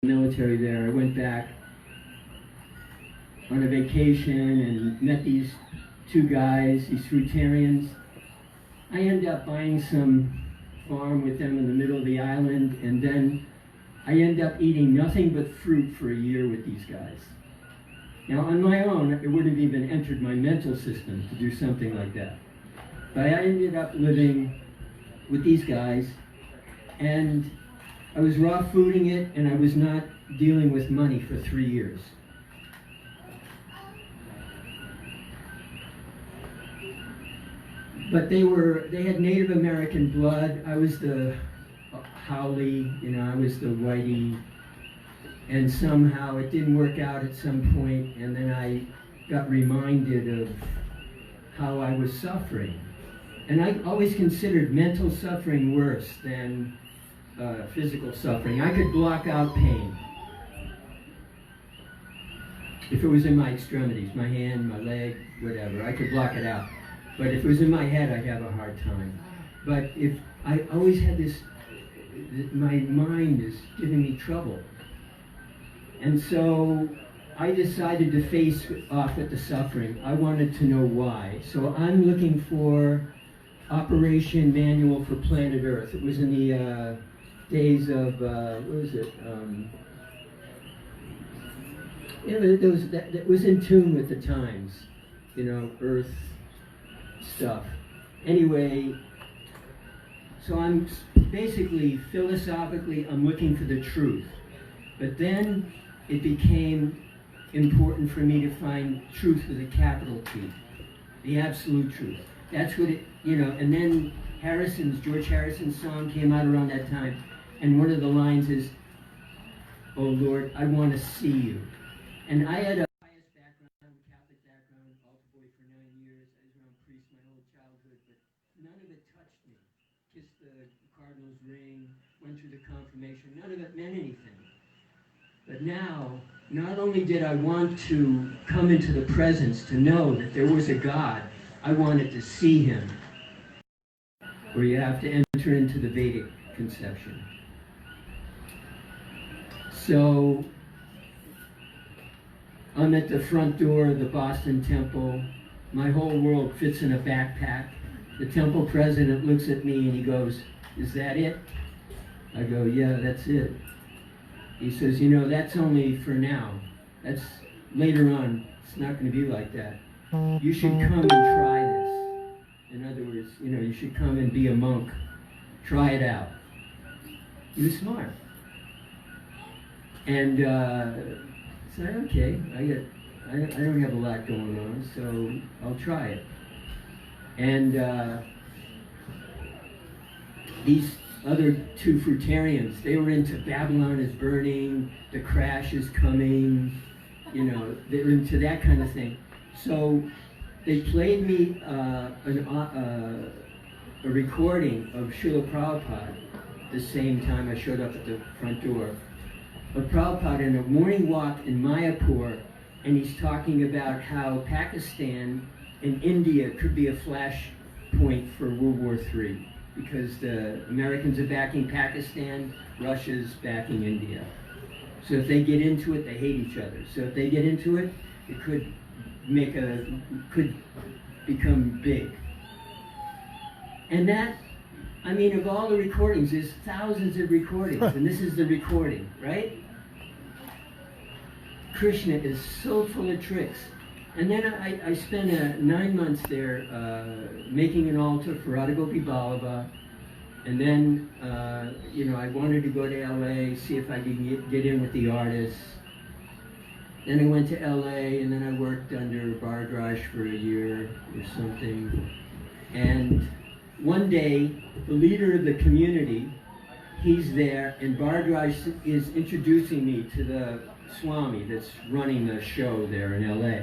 military there. I went back on a vacation and met these two guys, these fruitarians. I ended up buying some farm with them in the middle of the island, and then I ended up eating nothing but fruit for a year with these guys. Now, on my own, it wouldn't have even entered my mental system to do something like that. But I ended up living with these guys, and I was raw fooding it, and I was not dealing with money for 3 years. But they had Native American blood. I was the Howley, I was the Whitey. And somehow it didn't work out at some point, and then I got reminded of how I was suffering. And I always considered mental suffering worse than physical suffering. I could block out pain if it was in my extremities, my hand, my leg, whatever. I could block it out. But if it was in my head, I'd have a hard time. But if I always had this, my mind is giving me trouble. And so I decided to face off with the suffering. I wanted to know why. So I'm looking for Operation Manual for Planet Earth. It was in the days of, what was it? That was in tune with the times, Earth stuff. Anyway, so I'm basically, philosophically, I'm looking for the truth. But then it became important for me to find truth with a capital T, the absolute truth. That's what it, and then George Harrison's song came out around that time, and one of the lines is, "Oh Lord, I want to see you." And I had a pious background, Catholic background, altar boy for 9 years. I was around priests my whole childhood, but none of it touched me. Kissed the cardinal's ring, went through the confirmation, none of it meant anything. But now, not only did I want to come into the presence to know that there was a God, I wanted to see him, where you have to enter into the Vedic conception. So, I'm at the front door of the Boston Temple. My whole world fits in a backpack. The temple president looks at me and he goes, "Is that it?" I go, "Yeah, that's it." He says, "That's only for now. That's later on. It's not going to be like that. You should come and try this." In other words, you should come and be a monk. Try it out. He was smart. And I said, "Okay, I don't have a lot going on, so I'll try it." And these other two fruitarians, they were into Babylon is burning, the crash is coming, they were into that kind of thing. So they played me a recording of Srila Prabhupada the same time I showed up at the front door. Of Prabhupada in a morning walk in Mayapur, and he's talking about how Pakistan and India could be a flashpoint for World War III. Because the Americans are backing Pakistan, Russia's backing India. So if they get into it, they hate each other. So if they get into it, it could become big. And that, of all the recordings, there's thousands of recordings, and this is the recording, right? Krishna is so full of tricks. And then I spent 9 months there making an altar for Radha Gopi Ballabha. And then, I wanted to go to LA, see if I could get in with the artists. Then I went to LA, and then I worked under Bhardraj for a year or something. And one day, the leader of the community, he's there, and Bhardraj is introducing me to the Swami that's running the show there in LA.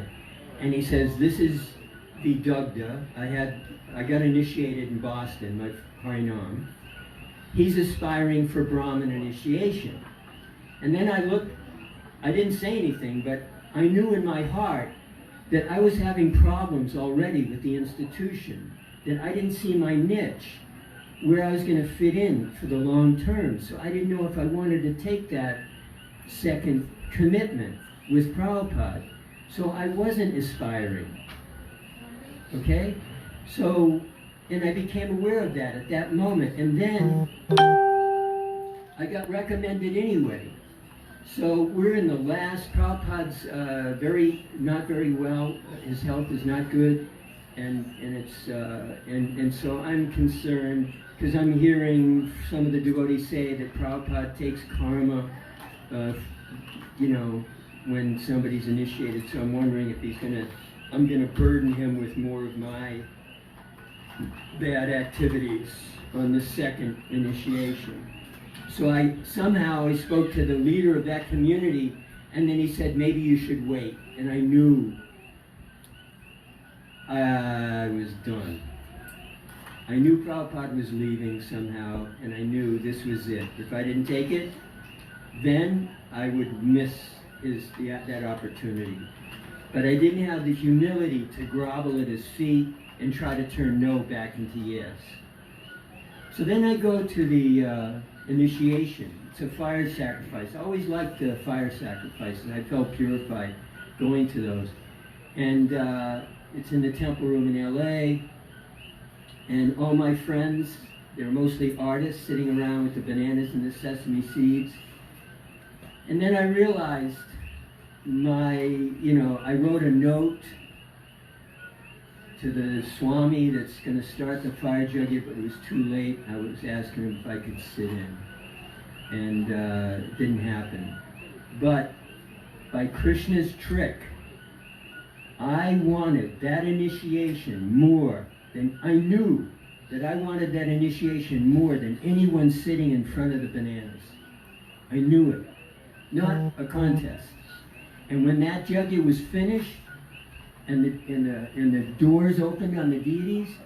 And he says, "This is Bibuda." I got initiated in Boston, my Harinam. He's aspiring for Brahmin initiation. And then I didn't say anything, but I knew in my heart that I was having problems already with the institution, that I didn't see my niche, where I was going to fit in for the long term. So I didn't know if I wanted to take that second commitment with Prabhupada. So I wasn't aspiring. Okay? So, and I became aware of that at that moment. And then I got recommended anyway. So we're in the last, Prabhupada's not very well. His health is not good. And so I'm concerned because I'm hearing some of the devotees say that Prabhupada takes karma, when somebody's initiated. So I'm wondering if I'm gonna burden him with more of my bad activities on the second initiation. So I spoke to the leader of that community, and then he said, maybe you should wait. And I knew I was done. I knew Prabhupada was leaving somehow, and I knew this was it. If I didn't take it, then I would miss that opportunity. But I didn't have the humility to grovel at his feet and try to turn no back into yes. So then I go to the initiation. It's a fire sacrifice. I always liked the fire sacrifices. I felt purified going to those. And it's in the temple room in LA. And all my friends, they're mostly artists sitting around with the bananas and the sesame seeds. And then I realized I wrote a note to the Swami that's going to start the fire yajna, but it was too late. I was asking him if I could sit in. And it didn't happen. But by Krishna's trick, I wanted that initiation more than, I knew that I wanted that initiation more than anyone sitting in front of the bananas. I knew it. Not a contest. And when that yajna was finished, and the doors opened on the deities,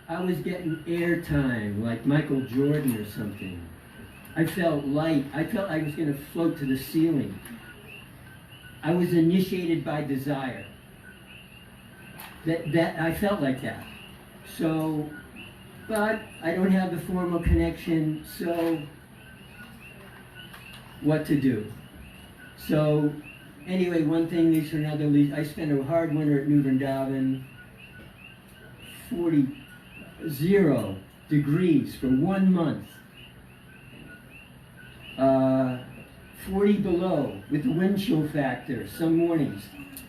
I was getting airtime like Michael Jordan or something. I felt light. I felt I was going to float to the ceiling. I was initiated by desire. That I felt like that. So, but I don't have the formal connection, so what to do? So, anyway, one thing leads to another. I spent a hard winter at New Vrindavan, 0 degrees for 1 month. 40 below with the wind chill factor some mornings.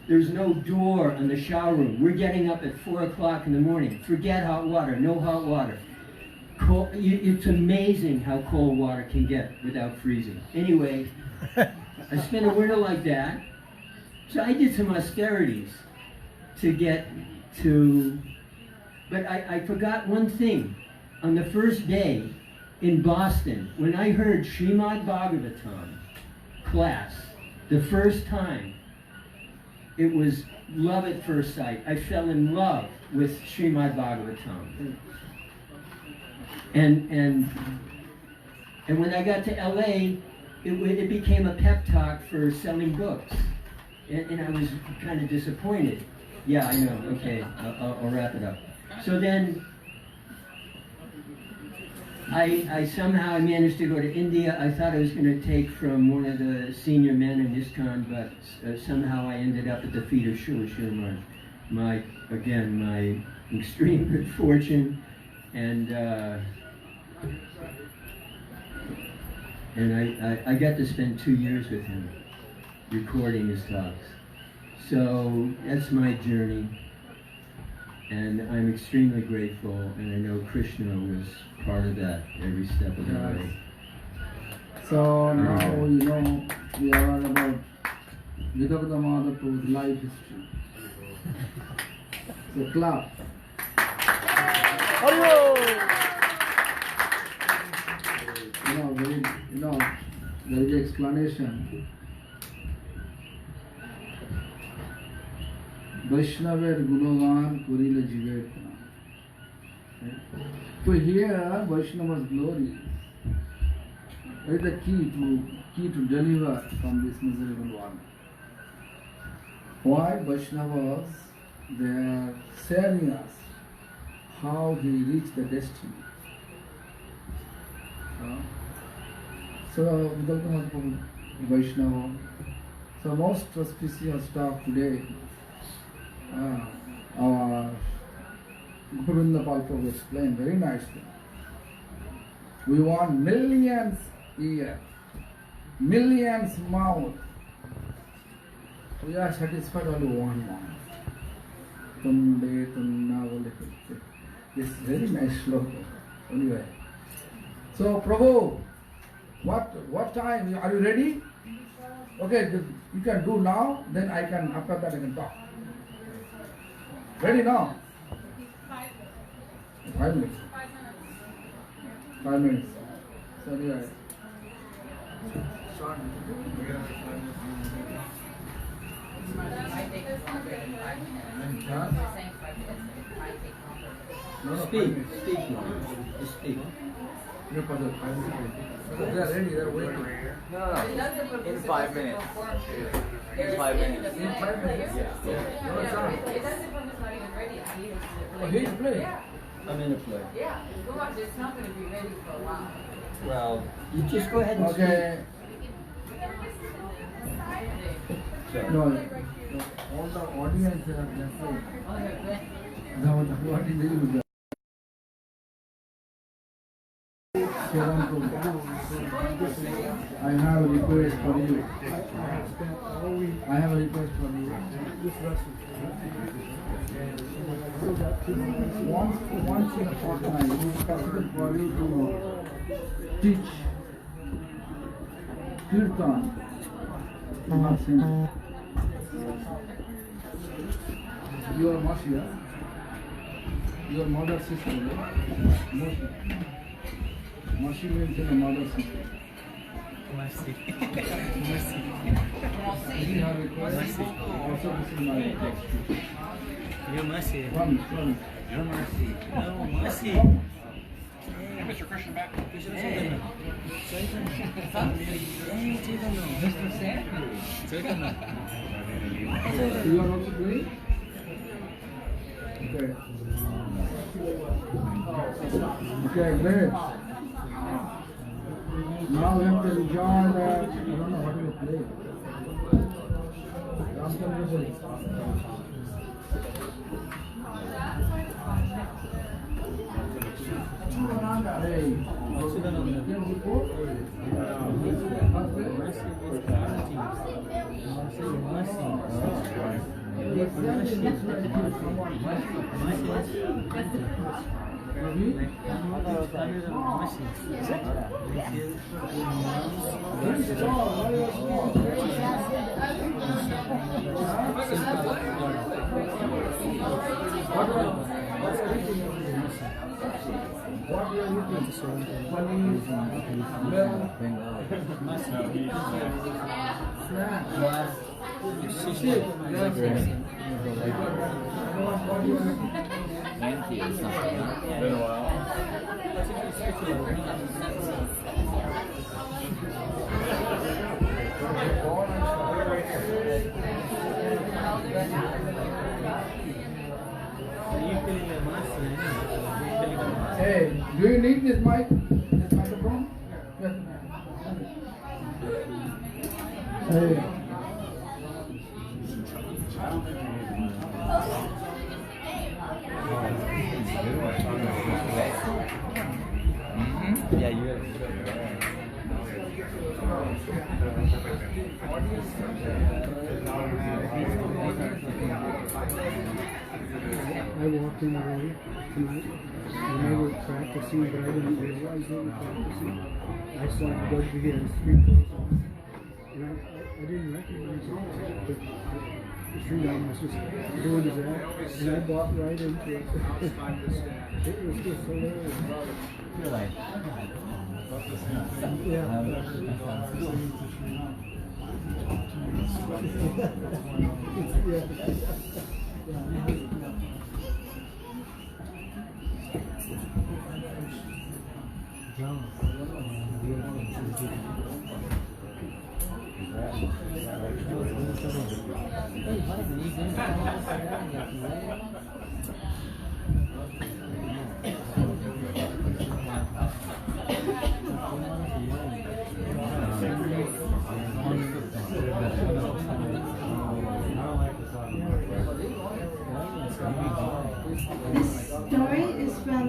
There's no door on the shower room. We're getting up at 4 o'clock in the morning. Forget hot water, no hot water. Cold, it's amazing how cold water can get without freezing. Anyway, I spent a winter like that. So I did some austerities to get to, but I forgot one thing. On the first day in Boston, when I heard Srimad Bhagavatam class, the first time, it was love at first sight. I fell in love with Srimad Bhagavatam. And when I got to LA, it became a pep talk for selling books. And I was kind of disappointed. Yeah, I know, okay, I'll wrap it up. So then, I somehow managed to go to India. I thought I was going to take from one of the senior men in ISKCON, but somehow I ended up at the feet of Srila my extreme good fortune, and I got to spend 2 years with him, recording his talks. So that's my journey. And I'm extremely grateful, and I know Krishna was part of that every step of the way. So now we are about Bibuda Madhapu's life history. So clap. There is an explanation. Vaishnaver Gunogan Kurile Jivet. So here Vaishnava's glory is the key to deliver from this miserable world. Why Vaishnavas, they are sharing us how he reached the destiny. So Bibuda Vaishnava. So most auspicious stuff today, our Govinda Prabhu explained very nicely. We want millions ear, millions mouth. We are satisfied only one mouth. Tunde tunna. This very nice sloka. Anyway. So Prabhu, what time? Are you ready? Okay, you can do now, then after that I can talk. Ready now? 5 minutes. 5 minutes. So anyway. Speak now. Just speak. They are ready, they are waiting. No. In 5 minutes. In 5 minutes. In 5 minutes? Yeah. No, it's not. It doesn't come it's not even ready. I need it to Oh, he's playing. Yeah, I'm in a play. yeah. Go on. It's not going to be ready for a while. Well, you just go ahead and Okay. speak. No, all the audience are what is Bibuda? I have a request for you. I have a request for you. Once in a fortnight, it is possible for you to teach kirtan. You are Masya. Your mother sister. Masi means your mother sister. This is her request. Also, this is my request. You're mercy. Promise. You're mercy. No, mercy. Hey, Mr. Christian back. You are also playing? Okay. Okay, great. Now we have to enjoy the, I don't know what to play. Hey, Hey, do you need this mic? This microphone? Yes. Hey. Yeah, you have. I walked in already tonight and I was practicing, but I didn't realize they were practicing. I saw the Bhakti and 3 plays on, and I didn't recognize it, but Srila was just doing his act, and I bought right into it. It was just hilarious. You're like,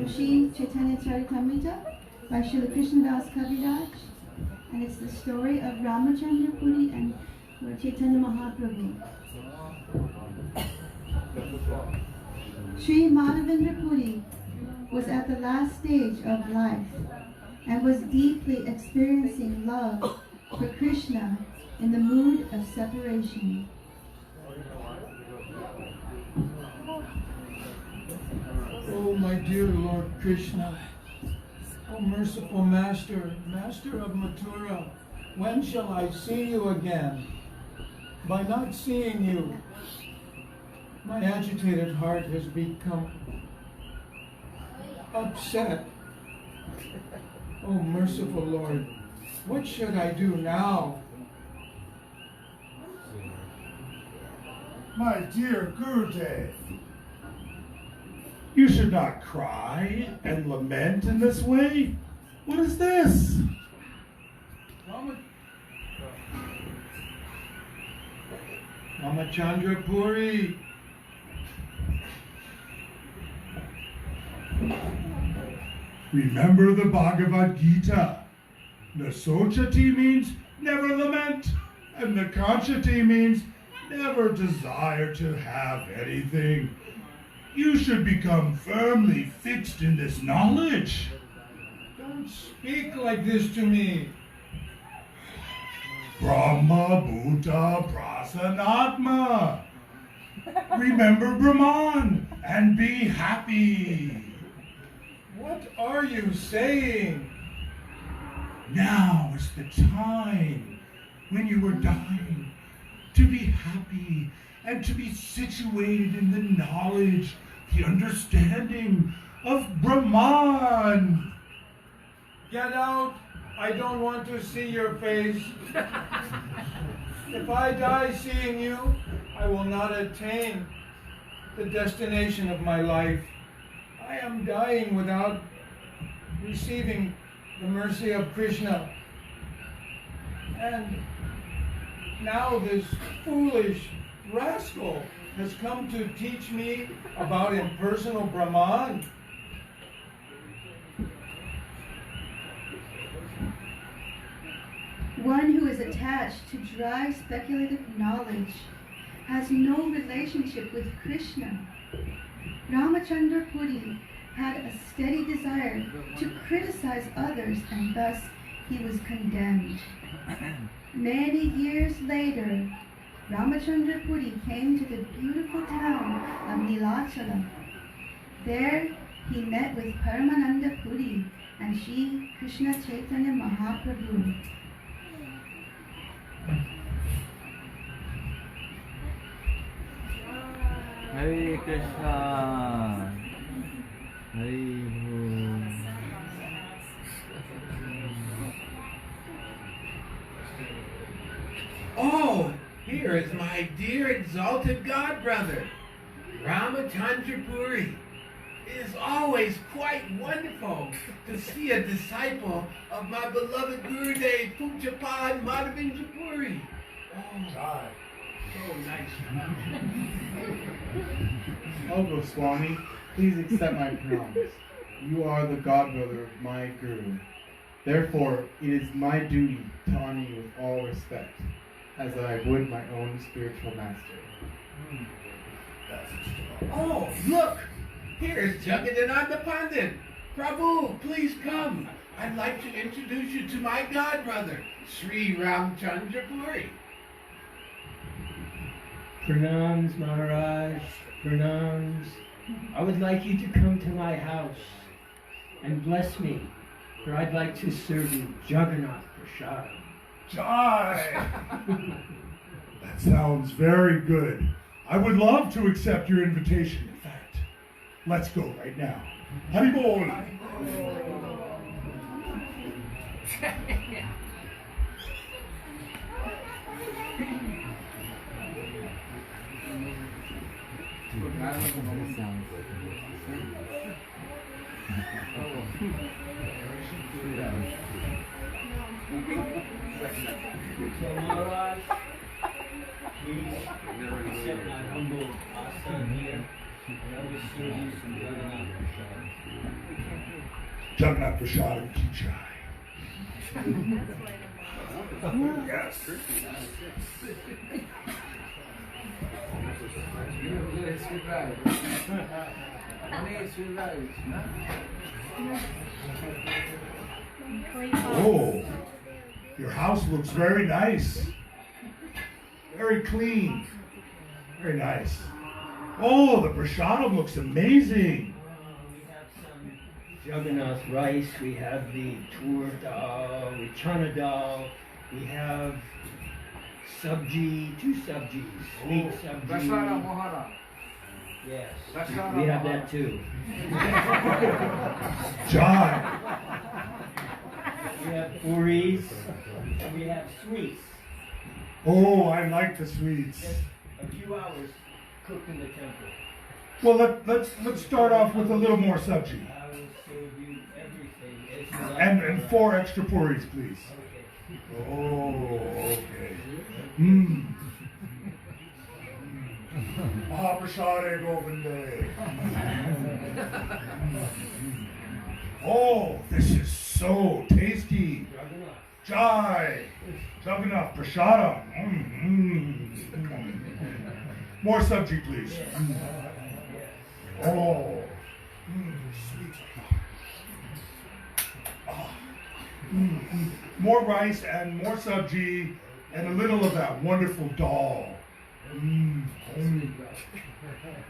from Sri Chaitanya Charitamrita by Srila Krishnadas Kaviraj, and it's the story of Ramachandra Puri and Lord Chaitanya Mahaprabhu. Sri Madhavendra Puri was at the last stage of life and was deeply experiencing love for Krishna in the mood of separation. Oh, my dear Lord Krishna, oh merciful Master, Master of Mathura, when shall I see you again? By not seeing you, my agitated heart has become upset. Oh, merciful Lord, what should I do now? My dear Gurudev, you should not cry and lament in this way. What is this? Ramachandra Puri. Remember the Bhagavad Gita. Nasochati means never lament, and Nakanchati means never desire to have anything. You should become firmly fixed in this knowledge. Don't speak like this to me. Brahma Bhuta Prasanatma. Remember Brahman and be happy. What are you saying? Now is the time when you are dying to be happy and to be situated in the knowledge, the understanding of Brahman. Get out. I don't want to see your face. If I die seeing you, I will not attain the destination of my life. I am dying without receiving the mercy of Krishna. And now this foolish rascal has come to teach me about impersonal Brahman. One who is attached to dry speculative knowledge has no relationship with Krishna. Ramachandra Puri had a steady desire to criticize others, and thus he was condemned. Many years later, Ramachandra Puri came to the beautiful town of Nilachala. There he met with Paramananda Puri and Sri Krishna Chaitanya Mahaprabhu. Hare Krishna. Hare Bol. Oh, here is my dear exalted godbrother, Ramachandra Puri. It is always quite wonderful to see a disciple of my beloved Gurudev Pujapad Madhavendra Puri. Oh, so nice. Oh, Goswami, please accept my pronouns. You are the godbrother of my Guru. Therefore, it is my duty to honor you with all respect, as I would my own spiritual master. Oh, look! Here is Jagadananda Pandit. Prabhu, please come. I'd like to introduce you to my godbrother, Sri Ramchandra Puri. Pranams, Maharaj, pranams. I would like you to come to my house and bless me, for I'd like to serve you Jagannath Prasad. Jai! That sounds very good. I would love to accept your invitation. In fact, let's go right now. Haribol! So Maharaj, please accept my humble asana here. will serve you some Jagannath Prashadam Ki Jai. Yes. Oh, your house looks very nice. Very clean. Very nice. Oh, the prasadam looks amazing. We have some Jagannath rice, we have the tur dal, the chana dal, we have sabji, 2 sabjis, sweet sabji. Yes, we have that too. Jai. We have puris, and we have sweets. Oh, I like the sweets. Just a few hours cooked in the temple. Well, let's start off with a little more sabji. I will serve you everything. As you like. And 4 extra puris, please. Okay. Oh, okay. Mahaprasade Govinde. Oh, this is so tasty. Jai. Jagannath Prasadam. More sabji, please. Oh. Sweet. More rice and more sabji and a little of that wonderful dal.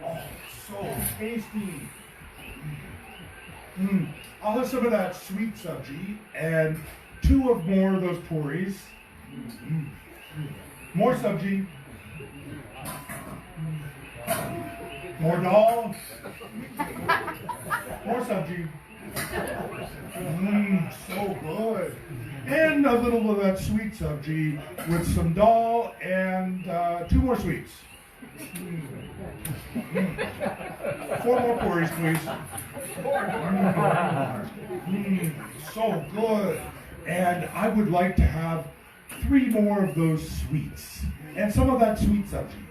Oh, so tasty. I'll have some of that sweet sabji and 2 of more of those puris. More sabji. More dal. More sabji. So good. And a little of that sweet sabji with some dal and 2 more sweets. 4 more puris, please. So good. And I would like to have 3 more of those sweets and some of that sweet sabji.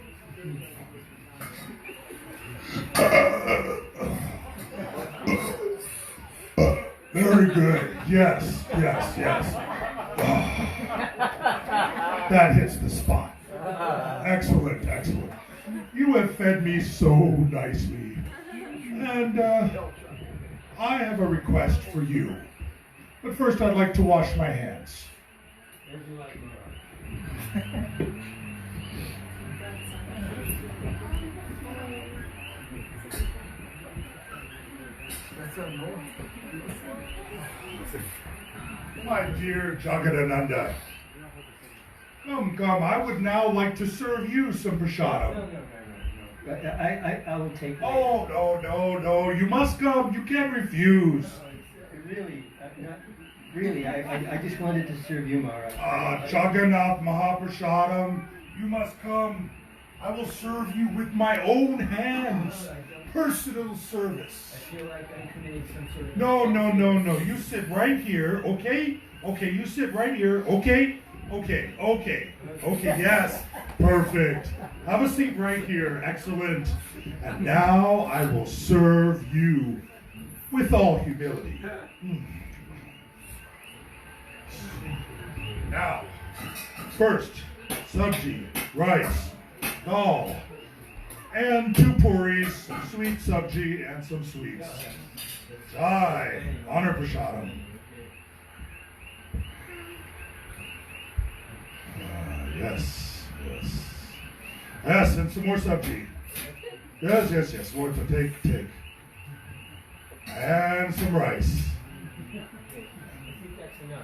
Very good. Yes. That hits the spot. Excellent. You have fed me so nicely. And I have a request for you. But first I'd like to wash my hands. As you like, Maharaja. My dear Jagadananda, come, I would now like to serve you some prasadam. No. I will take that. Oh, no, you must come, you can't refuse. Really, not really, I just wanted to serve you, Maharaja. Jagannath Mahaprasadam, you must come. I will serve you with my own hands. Personal service. I feel like I'm committing some sort of... No. You sit right here, okay? Okay, you sit right here, okay? Okay, yes. Perfect. Have a seat right here. Excellent. And now I will serve you with all humility. Now, first, sabji, rice, dal, and 2 puris, sweet sabji, and some sweets. Jai, honor prasadam. Yes, and some more sabji. Yes, more to take. And some rice.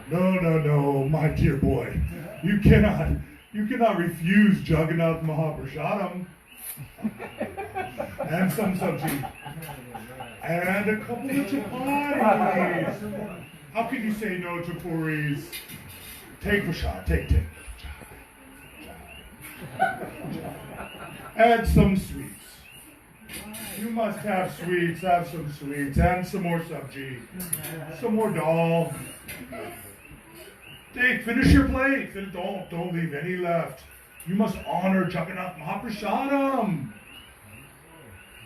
No, my dear boy. You cannot refuse Jagannath Mahaprasadam. And some sabji. And a couple of chapatis. How can you say no to puris? Take prasad, take. And some sweets. You must have sweets, have some sweets, and some more sabji. Some more dal. Finish your plate. Don't leave any left. You must honor Jagannath Mahaprasadam.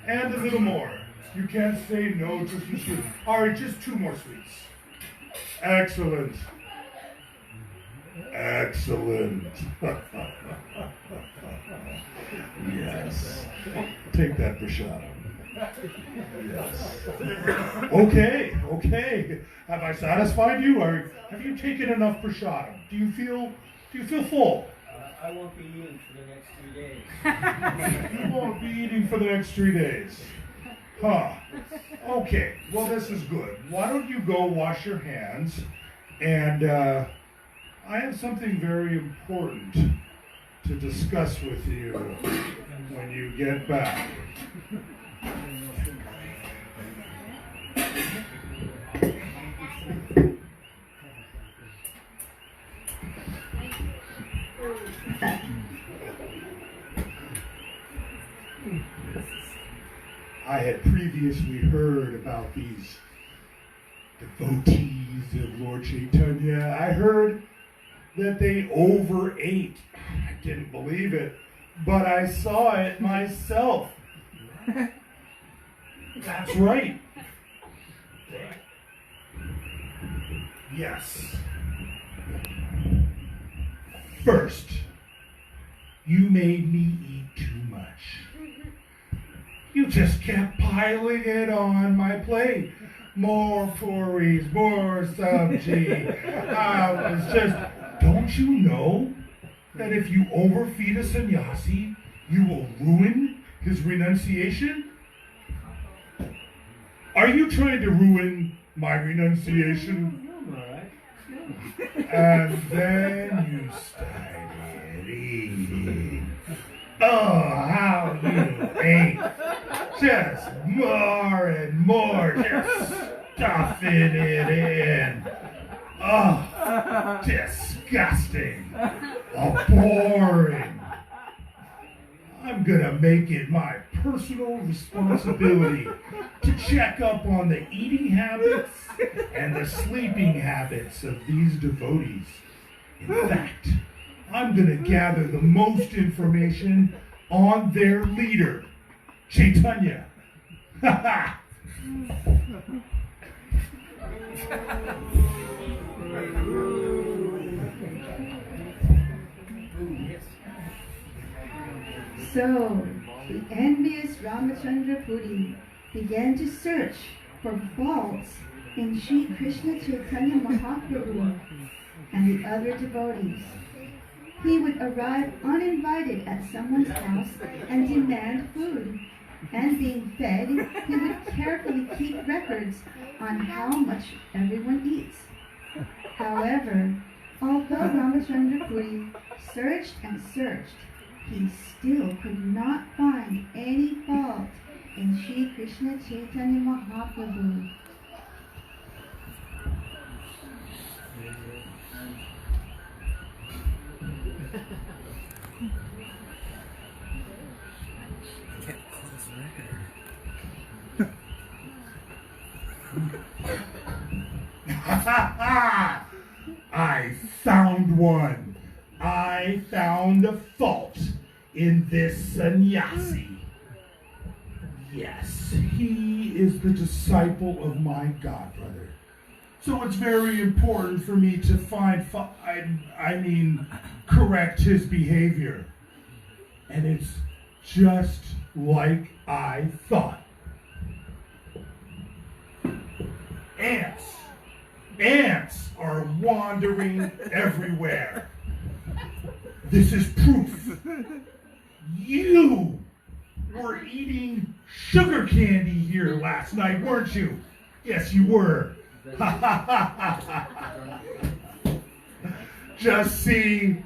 And a little more. You can't say no to two sweets. All right, just 2 more sweets. Excellent. Excellent. Yes. Take that, Prashadam. Yes. Okay. Have I satisfied you, or have you taken enough Prashadam? Do you feel full? I won't be eating for the next 3 days. You won't be eating for the next 3 days. Huh. Okay. Well, this is good. Why don't you go wash your hands? And I have something very important to discuss with you when you get back. I had previously heard about these devotees of Lord Chaitanya. I heard that they overate. I didn't believe it, but I saw it myself. That's right. Yes. First, you made me eat too much. You just kept piling it on my plate. More puris, more sabji. I was just, don't you know that if you overfeed a sannyasi, you will ruin his renunciation? Are you trying to ruin my renunciation? And then you started eating. Oh, how you ate. Just more and more, just stuffing it in. Oh, disgusting. Boring. I'm gonna make it my personal responsibility to check up on the eating habits and the sleeping habits of these devotees. In fact, I'm gonna gather the most information on their leader, Chaitanya. Ha ha! So, the envious Ramachandra Puri began to search for faults in Sri Krishna Chaitanya Mahaprabhu and the other devotees. He would arrive uninvited at someone's house and demand food. And being fed, he would carefully keep records on how much everyone eats. However, although Ramachandra Puri searched and searched, he still could not find any fault in Sri Krishna Chaitanya Mahaprabhu. I found one. I found a fault in this sannyasi. Yes, he is the disciple of my godbrother. So it's very important for me to correct his behavior. And it's just like I thought. Ants are wandering everywhere. This is proof. You were eating sugar candy here last night, weren't you? Yes, you were. Just see,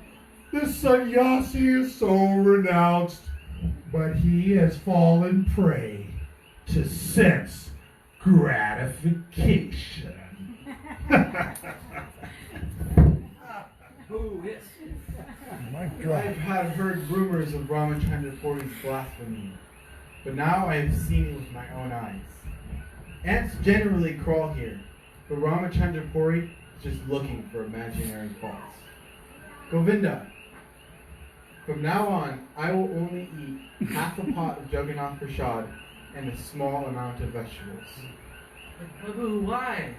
the sannyasi is so renounced, but he has fallen prey to sense gratification. I've had heard rumors of Ramachandra Puri's blasphemy, but now I have seen it with my own eyes. Ants generally crawl here, but Ramachandra Puri is just looking for imaginary faults. Govinda, from now on, I will only eat half a pot of Jagannath Prasad and a small amount of vegetables. But Prabhu, why?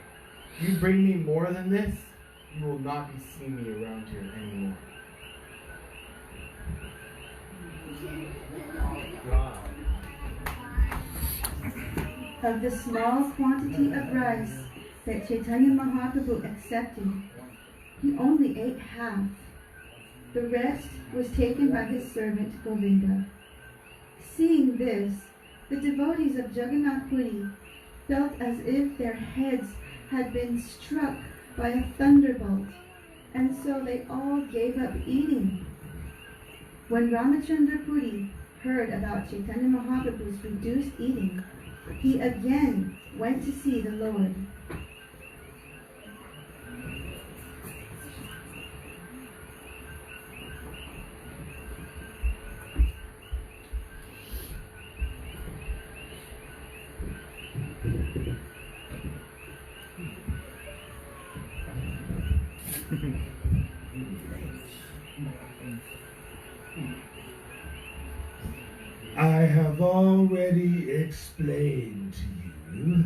You bring me more than this, you will not be seeing me around here anymore. Of the small quantity of rice that Chaitanya Mahaprabhu accepted, he only ate half. The rest was taken by his servant Govinda. Seeing this, the devotees of Jagannath Puri felt as if their heads had been struck by a thunderbolt, and so they all gave up eating. When Ramachandra Puri heard about Chaitanya Mahaprabhu's reduced eating, he again went to see the Lord. I have already explained to you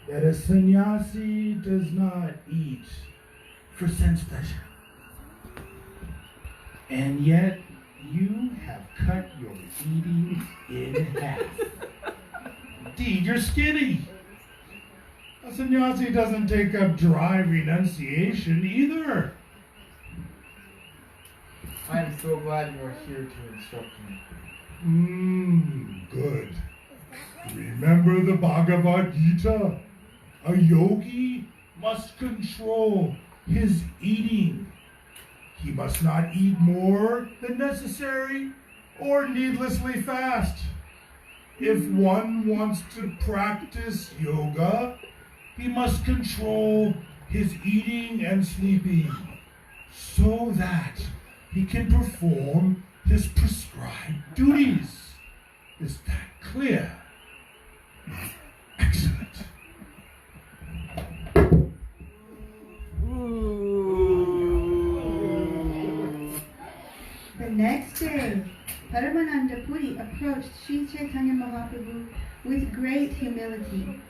that a sannyasi does not eat for sense pleasure. And yet you have cut your eating in half. Indeed, you're skinny. A sannyasi doesn't take up dry renunciation either. I am so glad you are here to instruct me. Good. Remember the Bhagavad Gita? A yogi must control his eating. He must not eat more than necessary or needlessly fast. If one wants to practice yoga, he must control his eating and sleeping so that he can perform his prescribed duties. Is that clear? Excellent. The next day, Paramananda Puri approached Sri Chaitanya Mahaprabhu with great humility.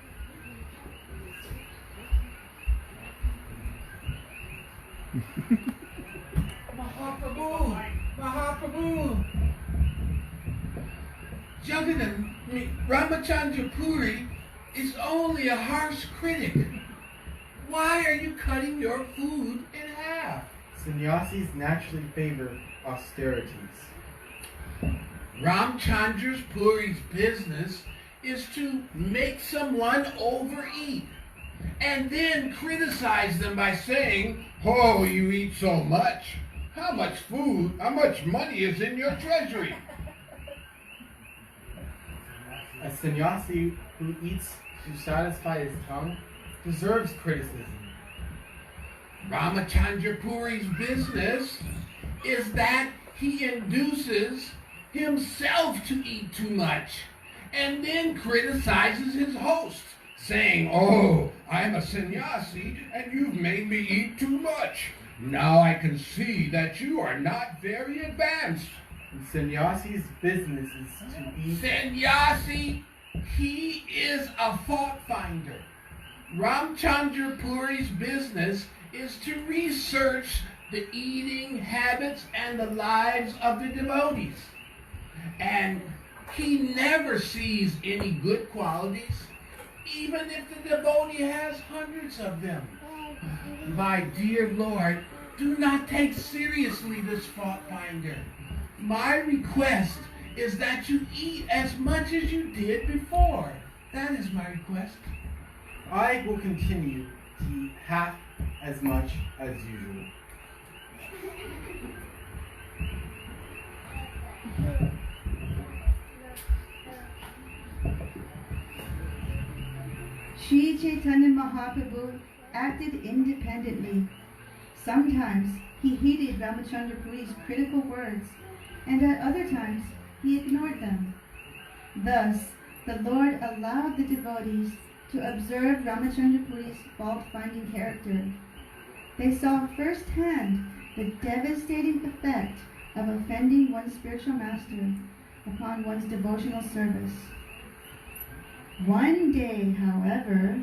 Mahaprabhu! Ramachandra Puri is only a harsh critic. Why are you cutting your food in half? Sannyasis naturally favor austerities. Ramchandra Puri's business is to make someone overeat and then criticize them by saying, "Oh, you eat so much. How much money is in your treasury?" A sannyasi who eats to satisfy his tongue deserves criticism. Ramachandra Puri's business is that he induces himself to eat too much and then criticizes his host, saying, "Oh, I'm a sannyasi and you've made me eat too much. Now I can see that you are not very advanced." And sannyasi's business is to eat. Sannyasi, he is a fault finder. Ramchandra Puri's business is to research the eating habits and the lives of the devotees. And he never sees any good qualities, even if the devotee has hundreds of them. My dear Lord, do not take seriously this fault finder. My request is that you eat as much as you did before. That is my request. I will continue to eat half as much as usual. Sri Chaitanya Mahaprabhu acted independently. Sometimes he heeded Ramachandra Puri's critical words, and at other times he ignored them. Thus, the Lord allowed the devotees to observe Ramachandra Puri's fault-finding character. They saw firsthand the devastating effect of offending one's spiritual master upon one's devotional service. One day, however,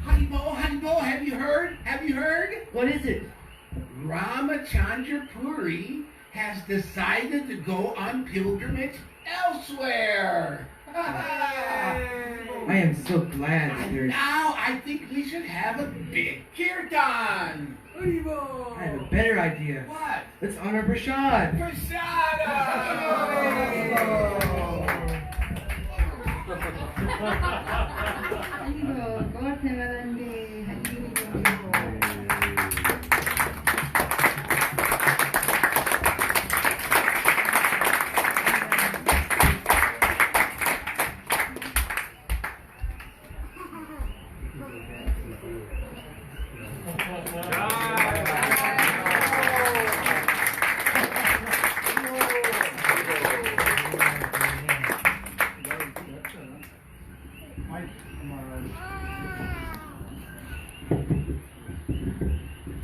Haribo, have you heard? Have you heard? What is it? Ramachandra Puri has decided to go on pilgrimage elsewhere. I am so glad that there's... Now I think we should have a big kirtan. I have a better idea. What? Let's honor Prashad. Prasada! Haribo, God Premalande, Haribo.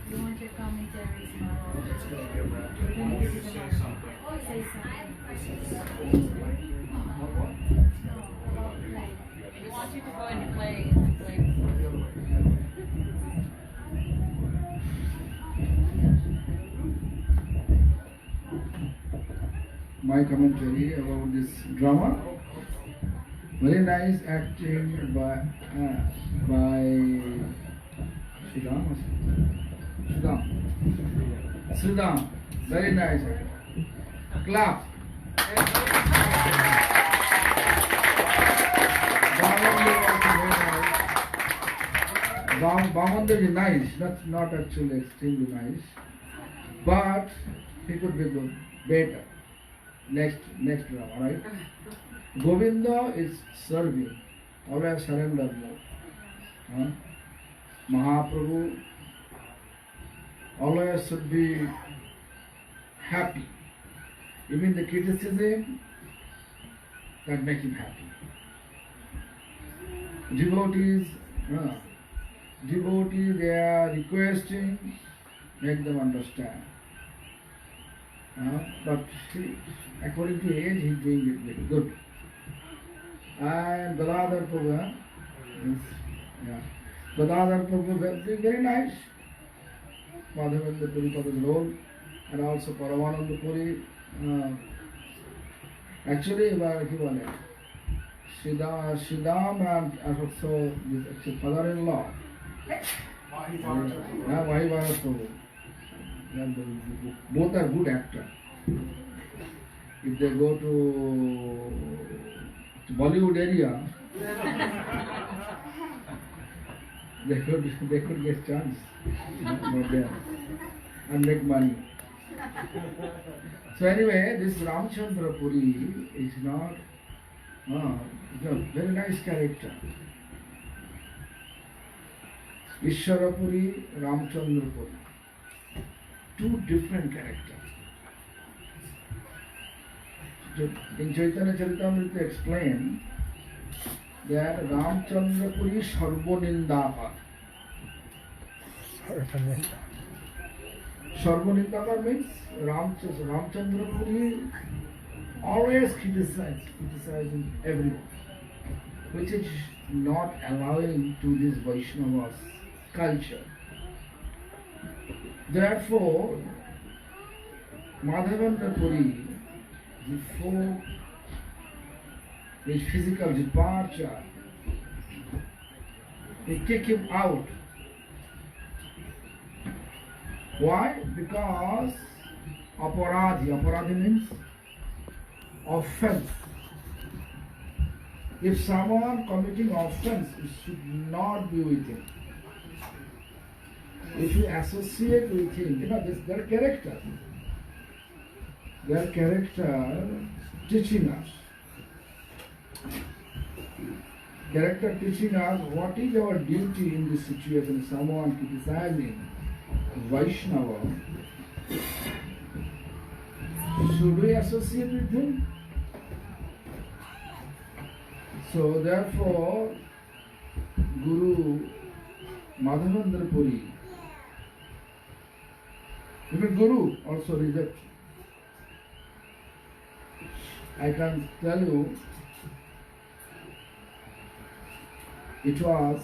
You want your commentaries, Maharaj? Say something. We want you to go and play. My commentary about this drama. Very nice acting by Sridham. Very nice. Clap. Bhavandev is nice, not actually extremely nice, but he could be good, better. Next drama, right? Govinda is serving, always surrender mode. Mahaprabhu always should be happy. Even the criticism that make him happy. Devotees, they are requesting, make them understand. But according to age, he is doing it very good. And Gadadhar Prabhu, Gadadhar Prabhu is very nice. Madhavendra Puri Prabhu's role, and also Paramananda Puri. Actually, he was Sridham and also his father-in-law. Maharaja Prabhu. Both are good actors. If they go to Bollywood area, they could get chance there and make money. So anyway, this Ramachandra Puri is not a very nice character. Ishwara Puri, Ramachandra Puri. Two different characters. In Chaitanya Charitamrita explained that Ramachandra Puri Sarvanindaka. Sarvanindaka means Ramachandra Puri always criticizing everyone, which is not allowing to this Vaishnava's culture. Therefore, Madhavendra Puri, before his physical departure, they kick him out. Why? Because aparadhi means offense. If someone committing offense, it should not be with him. If you associate with him, their character. Their character teaching us. Character teaching us what is our duty in this situation. Someone criticizing Vaishnava. Should we associate with him? So therefore, Guru Madhavendra Puri Even Guru also rejects. I can tell you, it was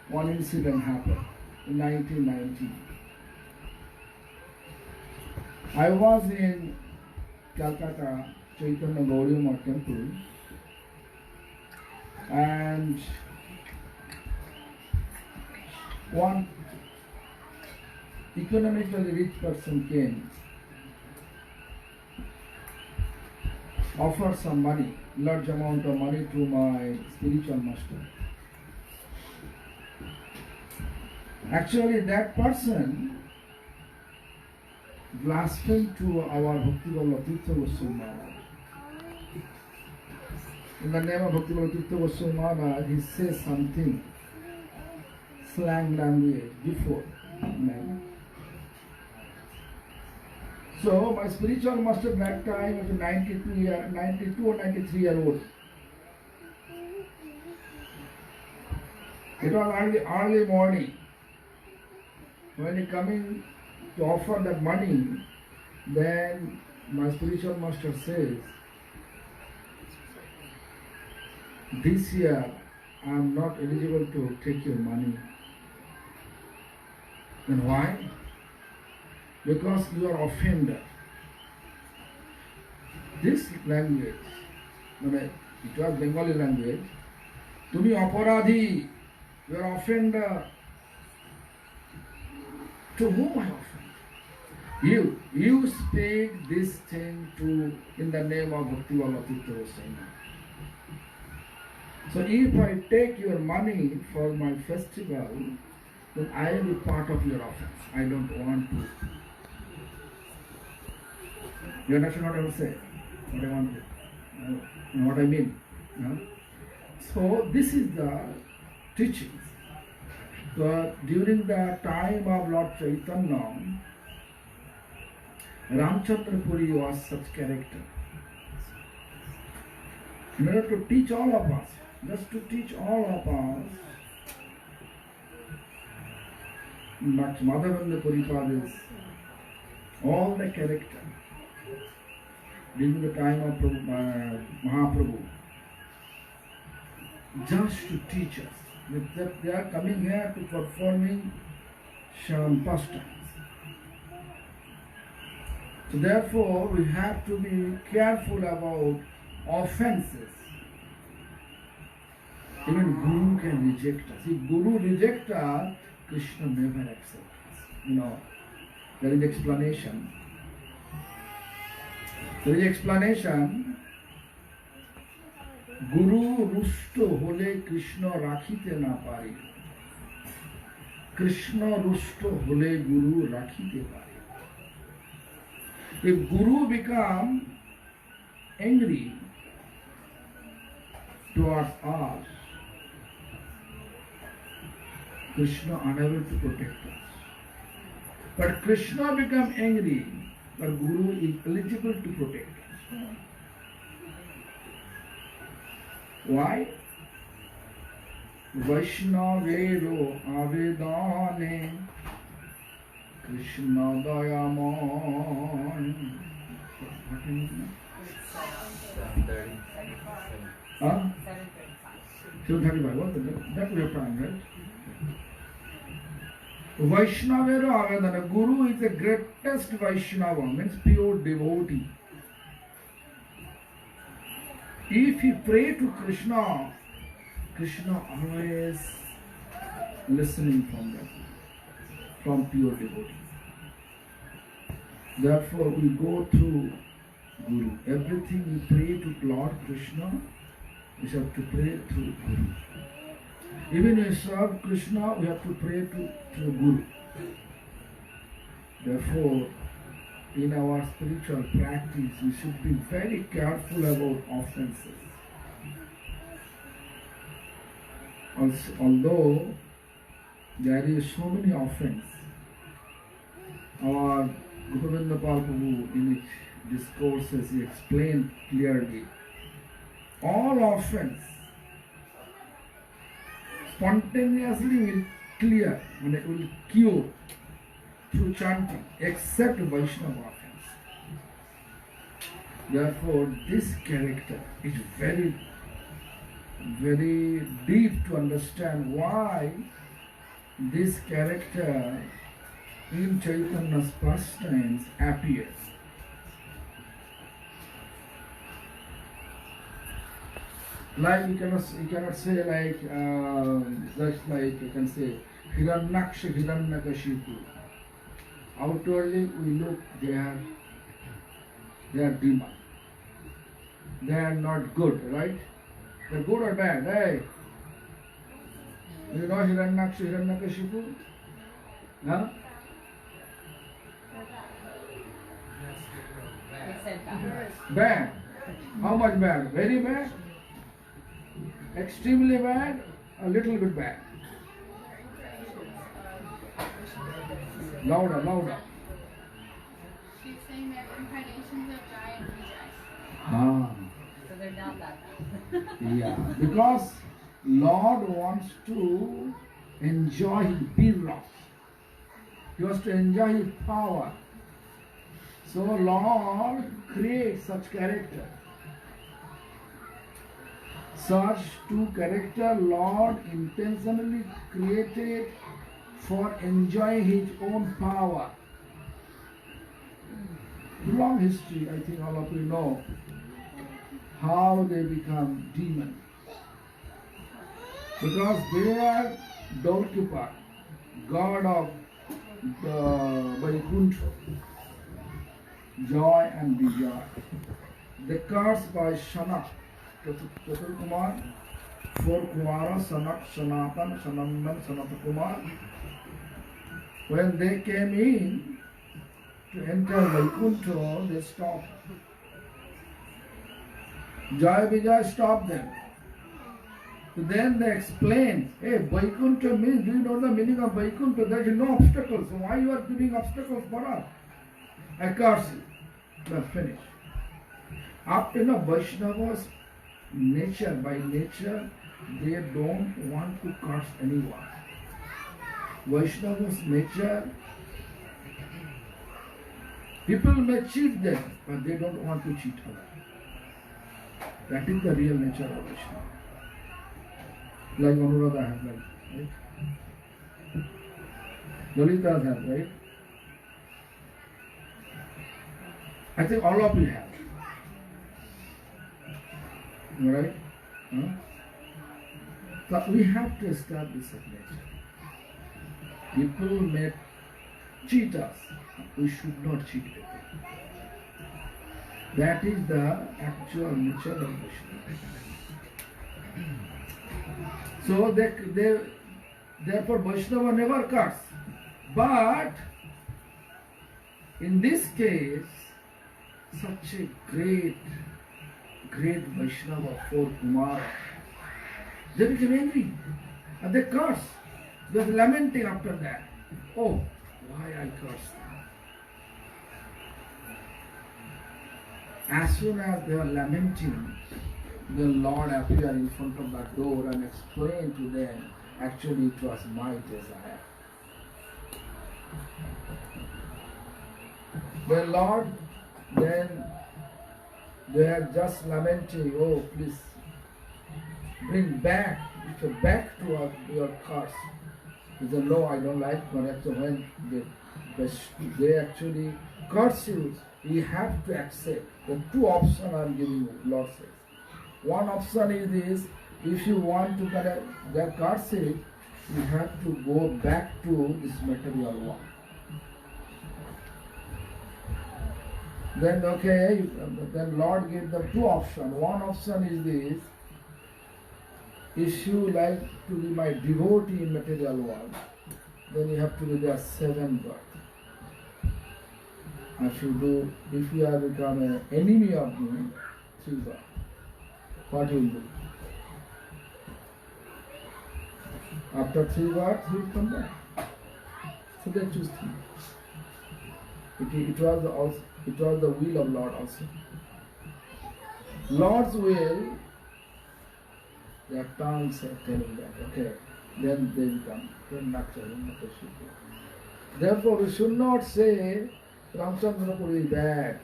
one incident happened in 1990. I was in Calcutta, Chaitanya Gauriya temple, and one economically rich person came, offered some money, large amount of money to my spiritual master. Actually, that person blasphemed to our Bhakti Goswami Maharaj. In the name of Bhakti Goswami Maharaj, he says something, slang language, before. So, my spiritual master that time was 92 or 93 years old. It was early morning. When he coming to offer that money, then my spiritual master says, this year I am not eligible to take your money. And why? Because you are offender. This language, it was Bengali language, Tumi aparadhi, you are offender. To whom I offend? You speak this thing in the name of Bhakti Goswami. So if I take your money for my festival, then I will be part of your offense. I don't want to. You understand what I will say? What I want to. You know what I mean? No? So this is the teachings. So during the time of Lord Chaitanya, Ramchandra Puri was such character. In order to teach all of us, just to teach all of us, Madhavendra Puripada is all the character during the time of Mahaprabhu, just to teach us. That they are coming here to performing some pastimes. So therefore, we have to be careful about offenses. Even Guru can reject us. If Guru rejects us, Krishna never accepts us. There is explanation. There is explanation. Guru rusto hole Krishna rakhite na pare. Krishna rusto hole Guru rakhite pare. If Guru become angry towards us, Krishna unable to protect us. But Krishna become angry, but Guru is eligible to protect us. Why? Vaishnavero avedane Krishna dayaman. What is it? 7:30. 7:35. What? That we have time, right? Vaishnavero avedana. Guru is the greatest Vaishnava, means pure devotee. If he pray to Krishna, Krishna always listening from pure devotee. Therefore, we go through Guru. Everything we pray to Lord Krishna, we have to pray through Guru. Even if we serve Krishna, we have to pray through Guru. Therefore, in our spiritual practice, we should be very careful about offenses. Although there is so many offenses, our Govinda Prabhu in his discourses he explained clearly, all offense spontaneously will clear and it will cure through chanting except Vaishnava offense. Therefore, this character is very, very deep to understand why this character in Chaitanya's pastimes appears. Like you cannot say like just like you can say Hiranyaksha, Hiranyakashipu. Outwardly we look they are demon. They are not good, right? They're good or bad, hey? You know Hiranyaksha, Hiranyakashipu? Huh? Bad. How much bad? Very bad? Extremely bad? A little bit bad. Louder, louder. She's saying they're incarnations of Jai and Vijay. Ah. So they're not that bad. Yeah, because Lord wants to enjoy his birra. He wants to enjoy his power. So Lord creates such character. Such two character Lord intentionally created for enjoying his own power. Long history, I think all of you know how they become demon. Because they are doorkeeper, god of the Vaikuntha, joy and desire. The curse by Shanak, Chatur Kumar, 4 Kumara, Sanak, Sanatan, Sanandan, Sanatakumar. When they came in to enter Vaikuntha, they stopped. Jai Vijay stopped them. So then they explained, hey, Vaikuntha means, do you know the meaning of Vaikuntha? There is no obstacles. So why you are giving obstacles for us? I curse you. That's finished. After Vaishnava's nature, by nature, they don't want to curse anyone. Vaishnava's nature, people may cheat them, but they don't want to cheat others. That is the real nature of Vaishnava. Like Anuradha has, right? Lalitas have, right? I think all of you have. Right? Huh? So we have to establish that nature. People may cheat us. We should not cheat people. That is the actual nature of Vaishnava. So therefore Vaishnava never curse. But in this case, such a great Vaishnava, 4 Kumara, they became angry and they cursed. They were lamenting after that. Oh, why I cursed them? As soon as they were lamenting, the Lord appeared in front of the door and explained to them, actually it was my desire. The Lord then, they are just lamenting, oh please bring back to us your curse. He said, no, I don't like Maharaja. When they actually curse you, you have to accept. The 2 options I am giving you, Lord says. One option is this, if you want to get their curse it, you have to go back to this material world. Then okay, then Lord gave them 2 options. One option is this, if you like to be my devotee in material world, then you have to be there 7 births. If you have become an enemy of me, 3 births. What will do? After 3 births, he will come back. So they choose 3. It was the will of Lord also. Lord's will, their tongues are telling that, okay, then they become Therefore, we should not say Ramchandra Puri is bad.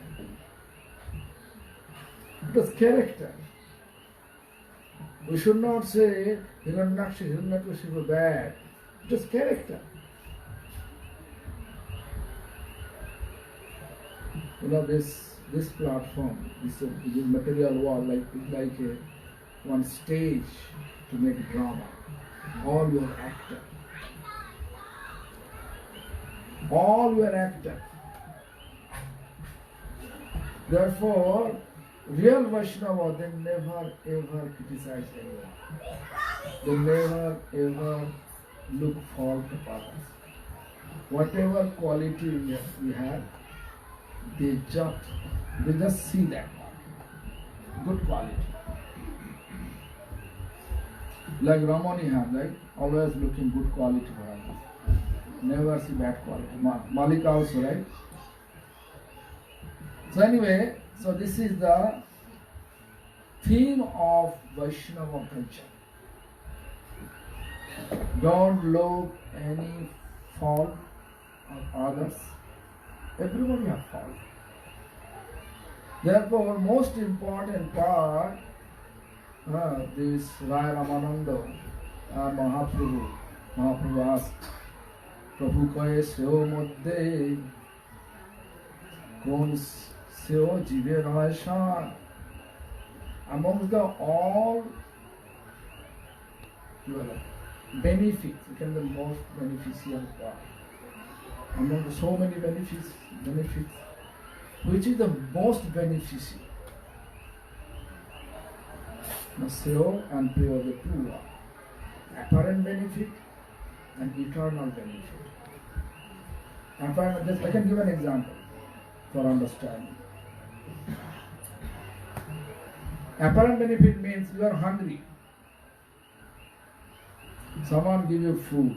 It was character. We should not say Hiranyakashipu bad. It was character. You know, this platform, this material wall, like one stage to make drama. All your actor. All your actor. Therefore, real Vaishnava, they never ever criticize anyone. They never ever look fault of others. Whatever quality we have, they just see that good quality. Like Ramani has, right? Always looking good quality for others. Never see bad quality. Malika also, right? So anyway, so this is the theme of Vaishnava culture. Don't look any fault of others. Everybody has fault. Therefore, most important part, this Rai Ramananda, Mahaprabhu asked, Prabhu kahe seo madde, kon seo jive raha. Amongst the all benefits, it can be the most beneficial part. Among the so many benefits, which is the most beneficial? The Seo and Priya, the two are apparent benefit and eternal benefit. I can give an example for understanding. Apparent benefit means you are hungry. Someone give you food.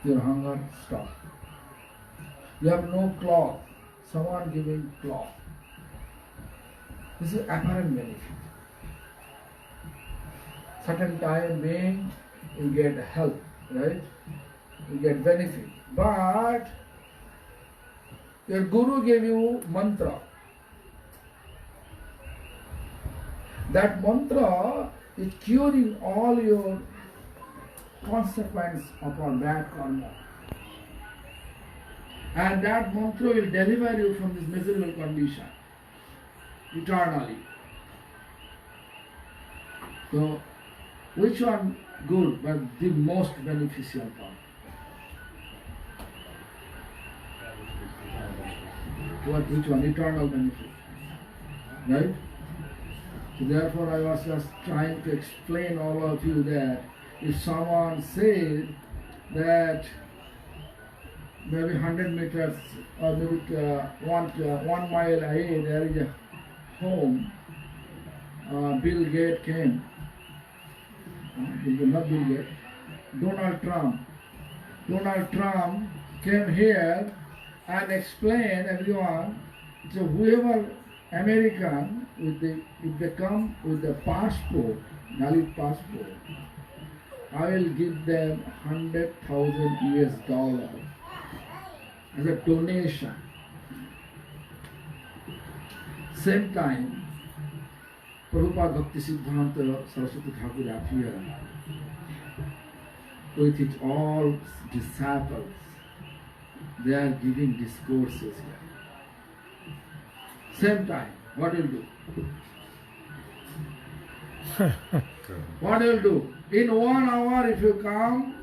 Your hunger stops. You have no cloth. Someone giving cloth. This is apparent benefit. Certain time being, you get help, right? You get benefit. But your guru gave you mantra. That mantra is curing all your consequence of our bad karma. And that mantra will deliver you from this miserable condition eternally. So, which one good but the most beneficial part? Which one? Eternal benefit. Right? So therefore I was just trying to explain all of you that if someone says that maybe 100 meters or maybe 1 mile away there is a home, Bill Gates came, not Bill Gates, Donald Trump. Donald Trump came here and explained everyone, so whoever American, if they come with the passport, valid passport, I will give them $100,000 as a donation. Same time, Prabhupada Bhakti Siddhanta Saraswati Thakur appeared with his all disciples. They are giving discourses here. Same time, what will do? What will do? In 1 hour if you come,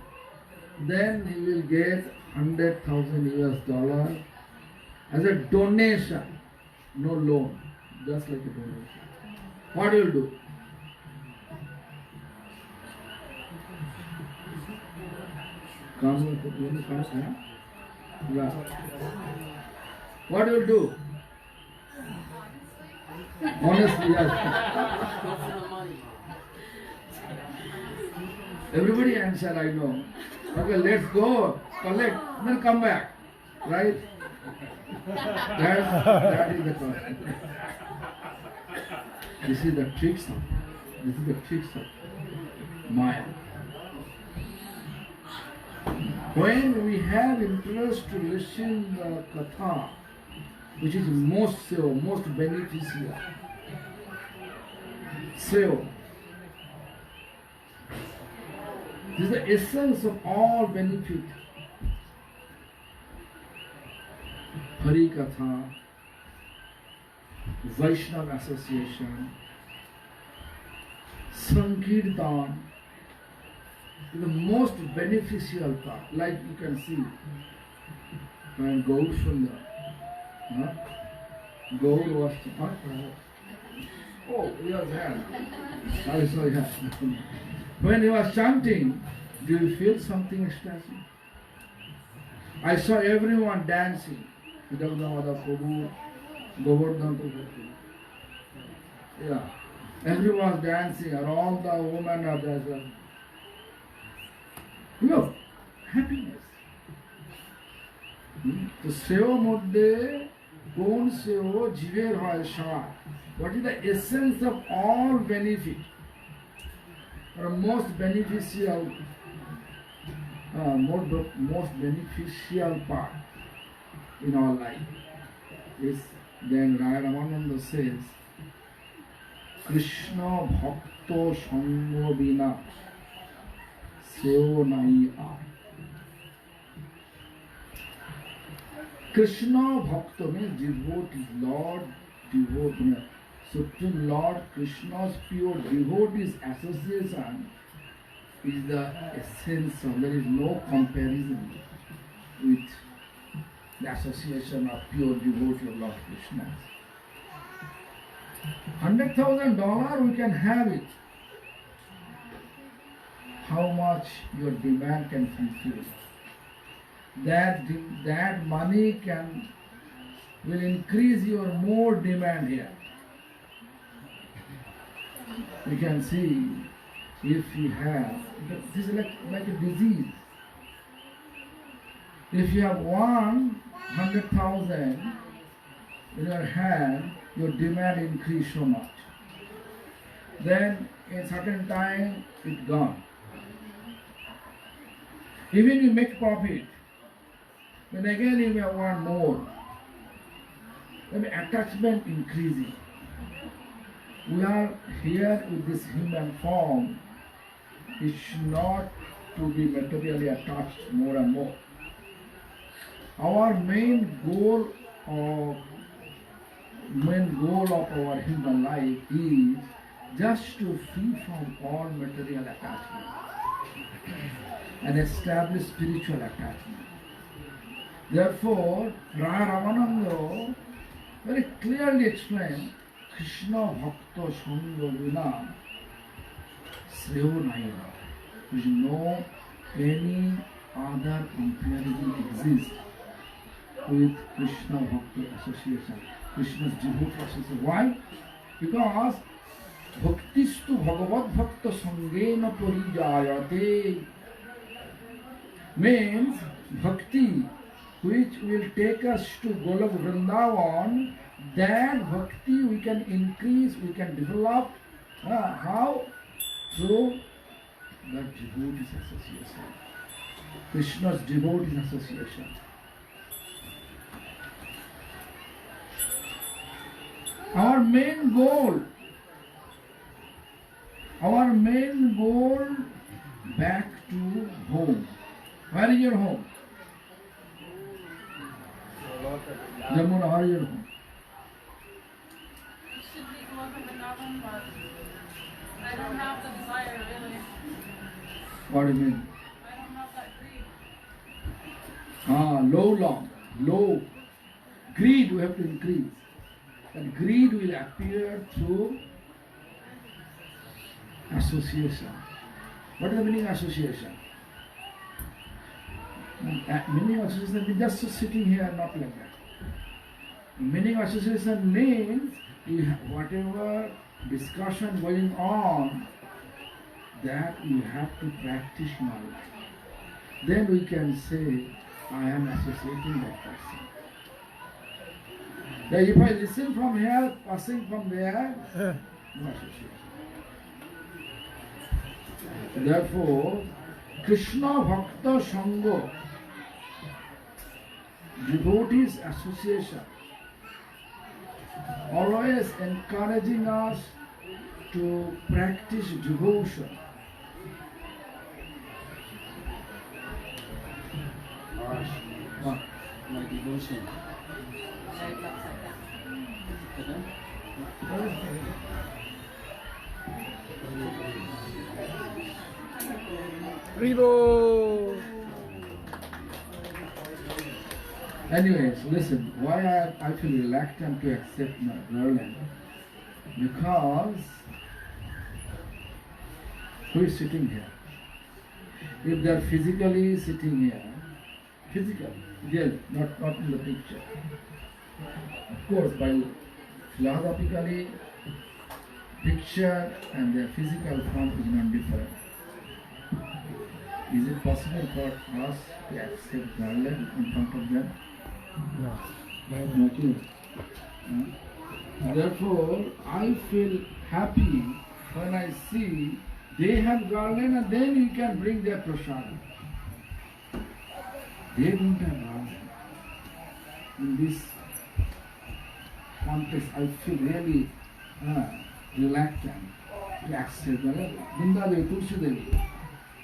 then he will get $100,000 as a donation, no loan, just like a donation. What will do? Come, yeah. What will do? Honestly, yes. Everybody answer, I know. Okay, let's go, collect, then come back. Right? That is the question. This is the tricks of Maya. When we have interest to listen the katha, which is most so, most beneficial, so this is the essence of all benefit. Hari Katha, Vaishnava association, Sankirtan is the most beneficial part. Like you can see, when Gaur Sundar, Gaur was oh, he was there. Sorry. When he was chanting, do you feel something ecstasy? I saw everyone dancing. Govardhan Prabhu. Yeah. Everyone was dancing, and all the women are dancing. Look, happiness. So, Seva Mudde, Kon Seva, Jiver Hoy Shah. What is the essence of all benefit? Or most beneficial, most beneficial part in our life is then Ramananda says, Krishna Bhakto Sango Bina Seo Nai A. Krishna Bhakta means devotee, Lord devotee. Supreme Lord Krishna's pure devotees association is the essence of, there is no comparison with the association of pure devotee of Lord Krishna. $100,000 we can have it. How much your demand can fulfill? That money will increase your more demand here. You can see if you have, this is like a disease. If you have 100,000 in your hand, your demand increase so much. Then in certain time it's gone. Even you make profit, then again you may want more. Then attachment increasing. We are here with this human form. It's not to be materially attached more and more. Our main goal of our human life is just to free from all material attachment and establish spiritual attachment. Therefore, Ramananda very clearly explained, Krishna Bhakta Sangha Vina Sreo Naiva. There is no any other comparison exists with Krishna Bhakta association, Krishna's devotee association. Why? Because Bhaktistu Bhagavad Bhakta Sangena Parijayate means bhakti which will take us to Golok Vrindavan. That bhakti we can increase, we can develop. How? Through the devotees association. Krishna's devotees association. Our main goal back to home. Where is your home? Jamuna, where is your home? I don't have the desire, really. What do you mean? I don't have that greed. Low. Greed we have to increase. And greed will appear through association. What is the meaning of association? Meaning of association is just sitting here, not like that. Meaning of association means whatever discussion going on, that you have to practice knowledge. Then we can say, I am associating that person. That if I listen from here, passing from there, no association. Therefore, Krishna Bhakta Sangha devotees association, always encouraging us to practice devotion. My devotion. Ribo! Anyways, listen, why I feel reluctant to accept my Garland? Because who is sitting here? If they are physically sitting here, physical, yes, not in the picture. Of course, by philosophically, picture and their physical form is not different. Is it possible for us to accept garland in front of them? No. Therefore, I feel happy when I see they have garland and then you can bring their prasad. They don't have garland. In this context, I feel really reluctant to accept garland. Vrindadevi, Tulsi Devi.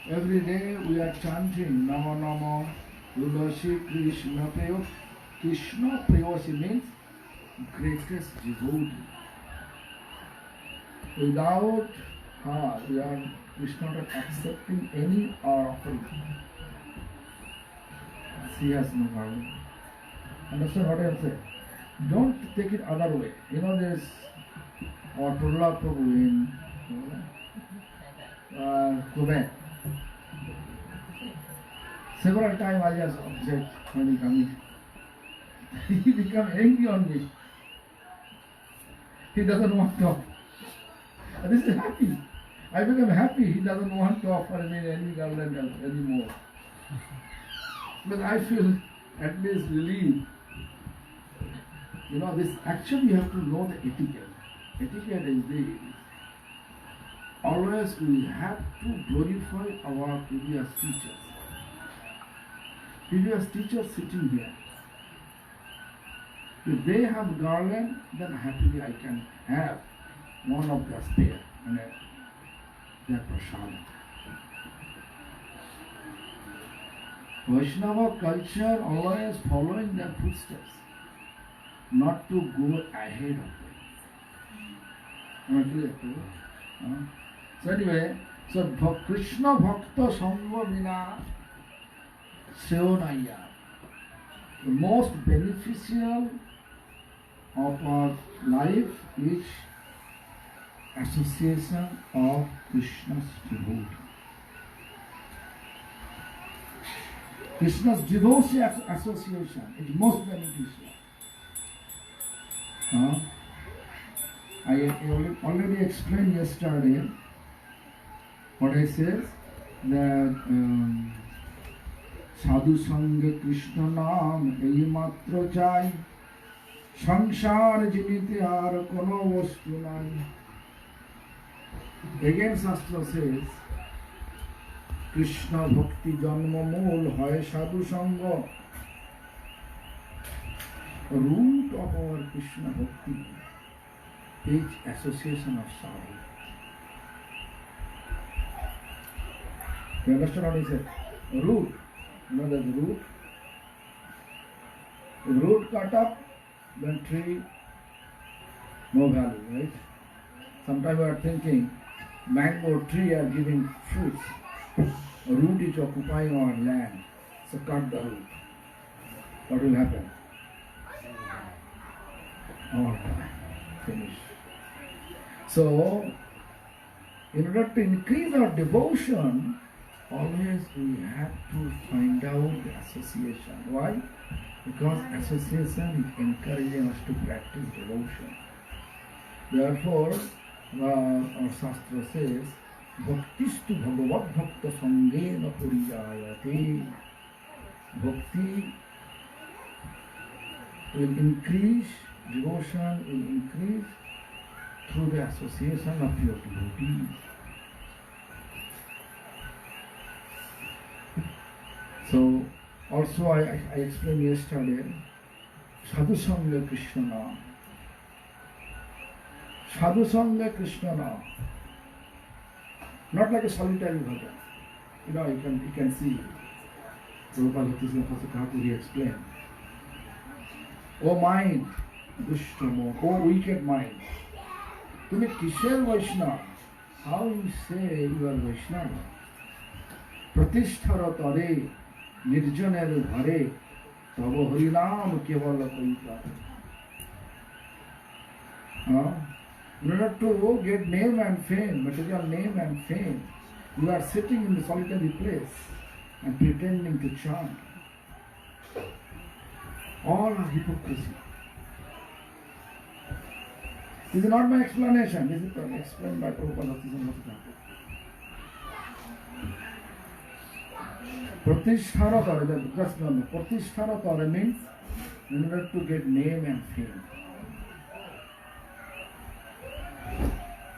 Every day we are chanting Namo Namo Udashi Krishna Prayo. Krishna Prayosi means greatest devotee. Without her, we are Krishna not accepting any offering. She has no garland. Understand what I am saying? Don't take it other way. You know there's Turla Prabhu in Quebec. Several times I just object when he comes in. He becomes angry on me. He doesn't want to offer. This is happy. I become happy. He doesn't want to offer me any garland anymore. But I feel at least relieved. You know, this actually you have to know the etiquette. Etiquette is this. Always we have to glorify our previous teachers. Previous teachers sitting here. If they have garland, then happily I can have one of their spare and their prasad. Vaishnava culture always following their footsteps, not to go ahead of them. Am I clear? So anyway, so Krishna Bhakta Sangha Vina Seonaya, the most beneficial of our life is association of Krishna's devotee. Krishna's devotee association is most beneficial. I already explained yesterday what I said, that Sadhu Sangha Krishna Naam ei matra chai Sansar jinite ar kono vastu nai. Again Shastra says Krishna Bhakti Janma Mool Hoy Sadhu Sangha. Root of our Krishna Bhakti is association of sadhu. You understand what I said? Root. You know the root? If root cut up, then tree, no value, right? Sometimes we are thinking, mango tree are giving fruits. A root is occupying our land. So cut the root. What will happen? All time. Finish. So, in order to increase our devotion, always we have to find out the association. Why? Because association is encouraging us to practice devotion. Therefore, our Shastra says, Bhaktistu bhagavad bhakta sangena puriyayate. Bhakti will increase, devotion will increase through the association of your devotees. So, Also, I explained yesterday, Sadhu Sangha Krishna Nam. Sadhu Sangha Krishna Nam. Not like a solitary bhajan. You know, you can see. Prabhupada Bhakti explained. O mind, Dushtamo, O wicked mind. তুমি কিসের বৈষ্ণব? How you say you are Vaishnava? প্রতিষ্ঠার তরে নির্জনের ঘরে তব হরিনাম কেবল কইতা। In order to get name and fame, material name and fame, you are sitting in the solitary place and pretending to chant. All are hypocrisy. This is not my explanation. This is explained by Prabhupada. Pratisthara tare, just remember, Pratisthara tare means in order to get name and fame.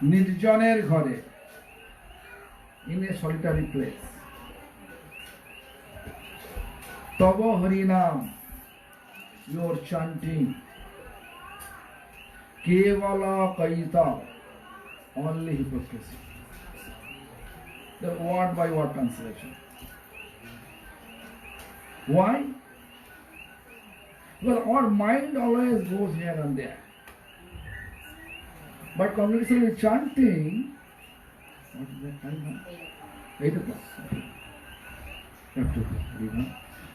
Nirjaner ghare, in a solitary place. Tava Harinam, your chanting. Kevala Kaita, only hypocrisy. The word by word translation. Why? Well, our mind always goes here and there. But conventionally chanting, what is that time now? 8 o'clock.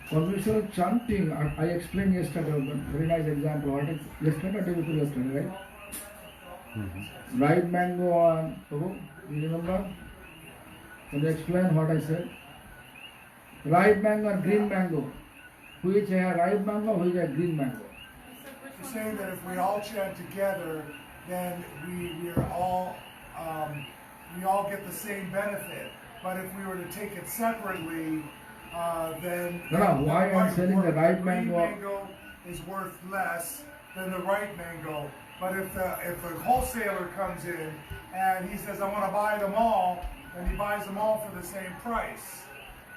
Conventional chanting, I explained yesterday, a very nice example. What is yesterday or day before yesterday, right? Ripe mango and Prabhu, do you remember? Can you explain what I said? Ripe mango and green mango. Which is a ripe mango, which is a green mango? You're saying that if we all chant together, then we all get the same benefit. But if we were to take it separately, then why I'm saying the ripe mango mango is worth less than the ripe mango. But if a wholesaler comes in and he says, I want to buy them all, then he buys them all for the same price.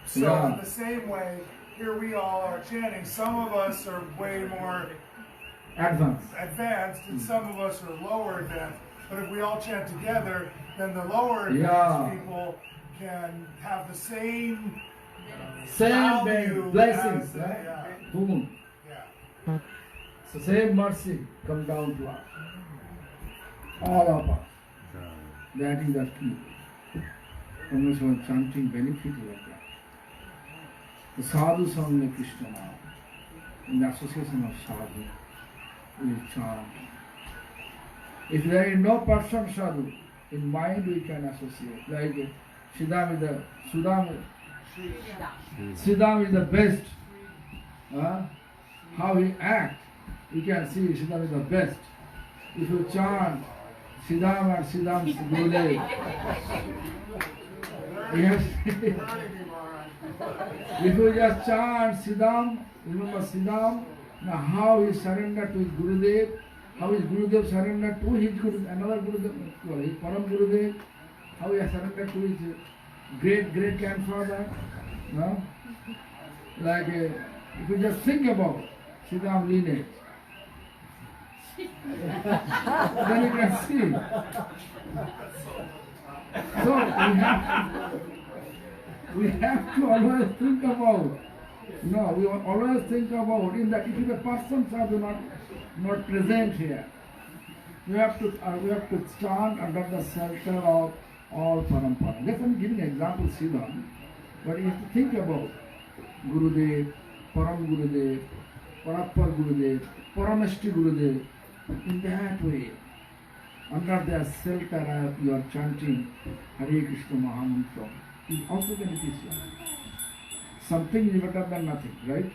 So in the same way, here we all are chanting. Some of us are way more advanced and some of us are lower advanced. But if we all chant together, then the lower advanced people can have the same blessings, right? Boom. So same mercy come down to us. All of us. That is the key. Conventional chanting benefit like that. The sadhu sangha Krishna now. In the association of sadhu, we chant. If there is no person sadhu, in mind we can associate. Like Siddham is the best. How he acts, you can see Siddham is the best. If you chant Siddham and Siddham's Gurudev, yes. If you just chant Siddham, remember Siddham, now how he surrendered to his Gurudev, how his Gurudev surrendered to his another Gurudev, his Param Gurudev, how he surrendered to his great grandfather. No? Like if you just think about Siddham lineage, then you can see. So we have to always think about. We always think about in that if the persons are not present here, we have to stand under the shelter of all parampara. Just I'm giving an example, Siddham, but you have to think about Gurudev, Param Gurudev, Parapar Gurudev, Paramashti Gurudev. In that way, under their shelter you are chanting Hare Krishna Mahamantra. It also beneficial. Something is better than nothing, right?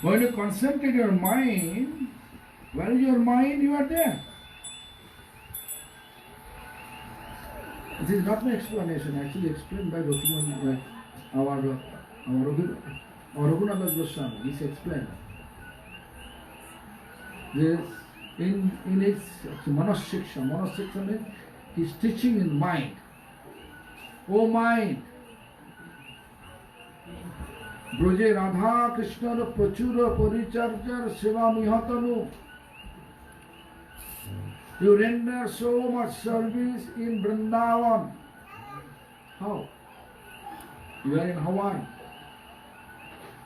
When you concentrate your mind, where is your mind? You are there. This is not my explanation, actually explained by Goswami, our Raghunath Goswami. He explained this in its Manasiksha. Manasiksha means he is teaching in mind. Oh mind, ব্রজে রাধা কৃষ্ণর প্রচুর পরিচর্যার সেবা মিহতনু। You render so much service in Vrindavan. How? You are in Hawaii.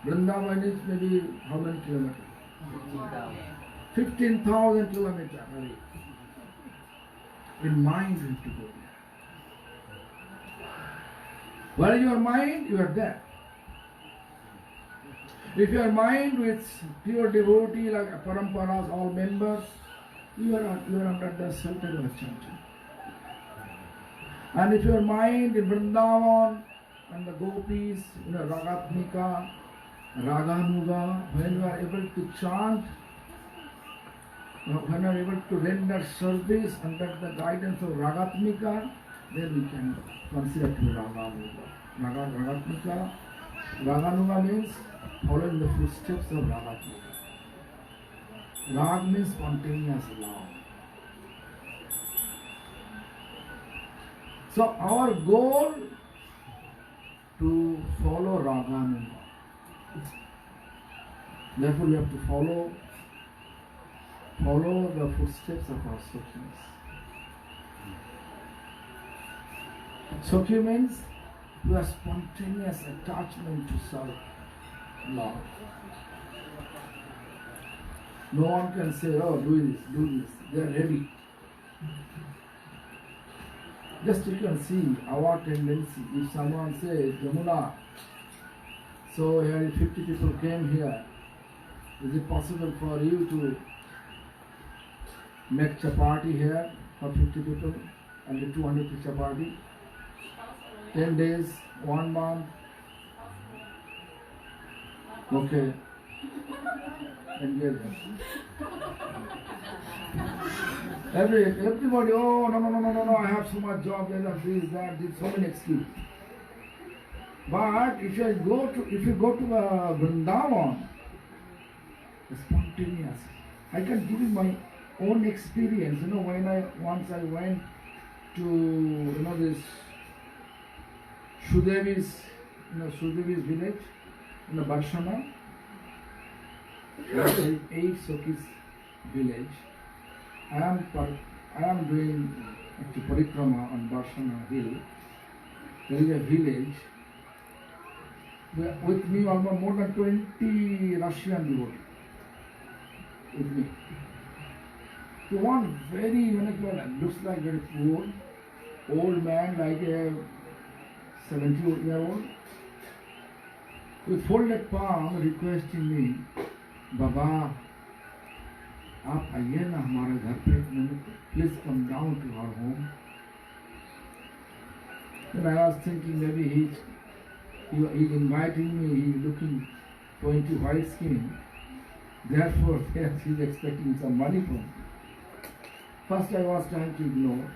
Vrindavan is maybe how many kilometers? 15,000 kilometers away. In mind you have to go there. Where is your mind? You are there. If your mind with pure devotee like paramparas, all members, you are under the shelter of chanting. And if your mind in Vrindavan and the gopis, Ragatmika, Raganuga, when you are able to chant, when you are able to render service under the guidance of Ragatmika, then we can consider to Raganuga. Ragatmika, Raganuga means following the footsteps of Ragatmika. Rag means spontaneous love. So our goal to follow Raganuga. Therefore we have to follow the footsteps of our Sakhis. Sakhi means we have spontaneous attachment to self-love. No one can say, oh, do this. They are ready. Just you can see our tendency. If someone says, Yamuna, so here 50 people came here, is it possible for you to make chapati here for 50 people and the 200 chapati? 10 days, 1 month. Okay. Engage them. Everybody, oh, no, I have so much job, there's this, that, so many excuses. But if you go to Vrindavan, it's spontaneous. I can give you my own experience. When once I went to this Sudevi's village in the Barshana, 8 Sokhis village. I am doing parikrama on Barshana hill. There is a village with me, almost more than 20 Russian devotees with me. So one very looks like very poor old man, like a 70-year-old, with folded palm requesting me, Baba, आप आइए ना हमारे घर पे, please come down to our home. And I was thinking maybe he's inviting me, he's looking 20 white skin, therefore he's expecting some money from me. First I was trying to ignore,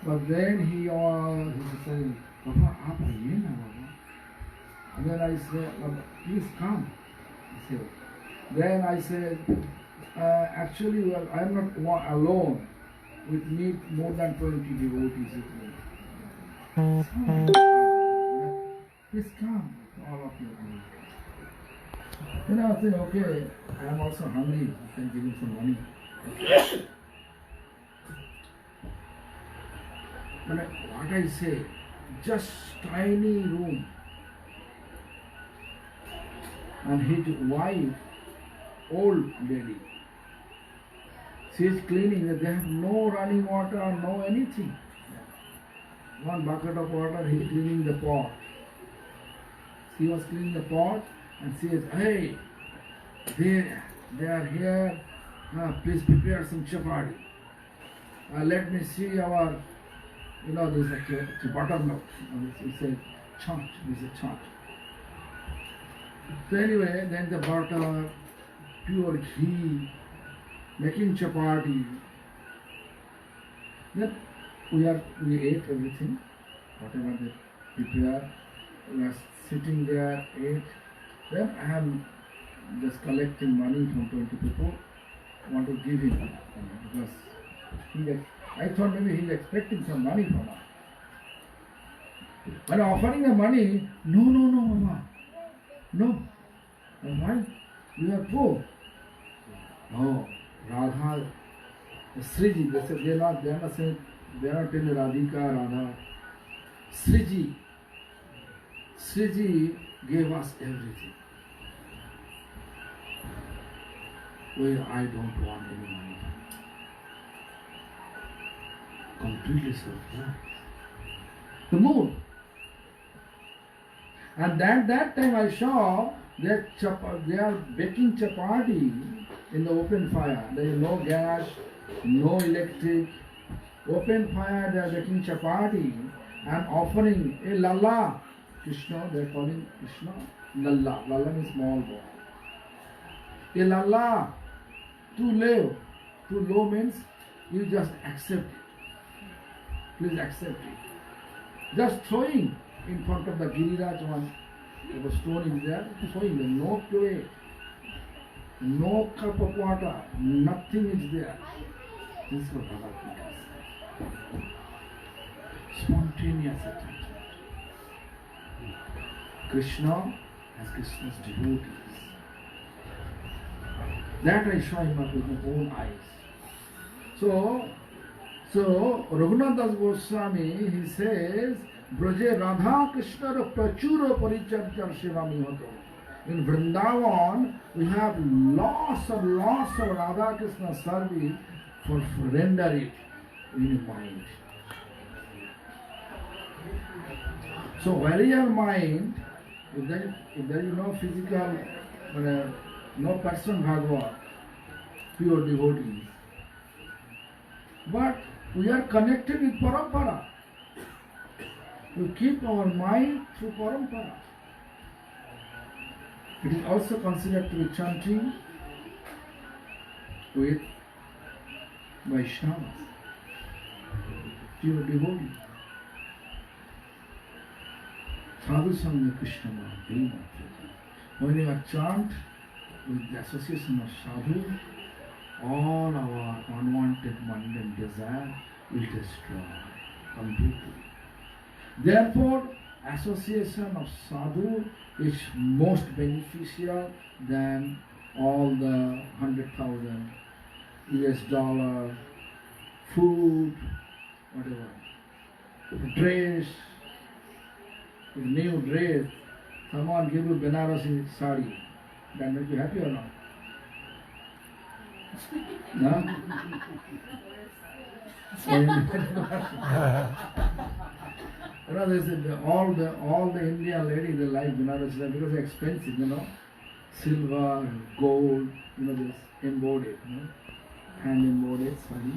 but then he said, Baba, आप आइए ना Baba. And then I said, please come. Then I said, actually, I am not alone. With me, more than 20 devotees with me. Please come, all of you. Then I said, okay, I am also hungry. You can give me some money. But what I say, just tiny room. And his wife, old lady, she is cleaning. They have no running water, no anything. One bucket of water, he is cleaning the pot. She was cleaning the pot and she says, hey, they are here, please prepare some chapati. Let me see our, this is a buttermilk. It's a chant, this is a chant. So anyway, then the butter, pure ghee, making chapati. Then we ate everything, whatever they prepared. We are sitting there, ate. Then I am just collecting money from 20 people. I want to give him because I thought maybe he is expecting some money from us. When offering the money, no, Mama. No. And why? We are poor. No. Radha, Sriji, they are not saying, they are not telling Radhika, Radha. Sriji gave us everything. Well, I don't want any money. Completely self-reliant. The mood. And that time I saw that they are baking chapati in the open fire. There is no gas, no electric. Open fire, they are baking chapati and offering a lalla. Krishna, they are calling Krishna lalla. Lalla means small boy. A lalla, too low. Too low means you just accept it. Please accept it. Just throwing in front of the Giriraj one. The stone is there, throwing them. No plate, no cup of water, nothing is there. This is what Bhagavad does. Spontaneous attachment. Krishna as Krishna's devotees. That I saw him with my own eyes. So Raghunath Das Goswami, he says, Braje Radha Krishna Prachura Paricharchar Shivami Hoto. In Vrindavan, we have lots of Radha Krishna service for render it in mind. So where is your mind, if there is no physical, no person Bhagavad, pure devotees, but we are connected with Parampara. We keep our mind through Parampara. It is also considered to be chanting with Vaishnavas, pure devotees. Sadhu Sangha Krishna Maha. When you chant with the association of sadhu, all our unwanted mind and desire will destroy completely. Therefore, association of sadhu is most beneficial than all the 100,000 US dollar, food, whatever, dress, new dress. Someone give you Banarasi sari, that makes you happy or not? No? They said all the Indian ladies, they like Banarasi because it's expensive, silver and gold, this embodied, hand embodied sari,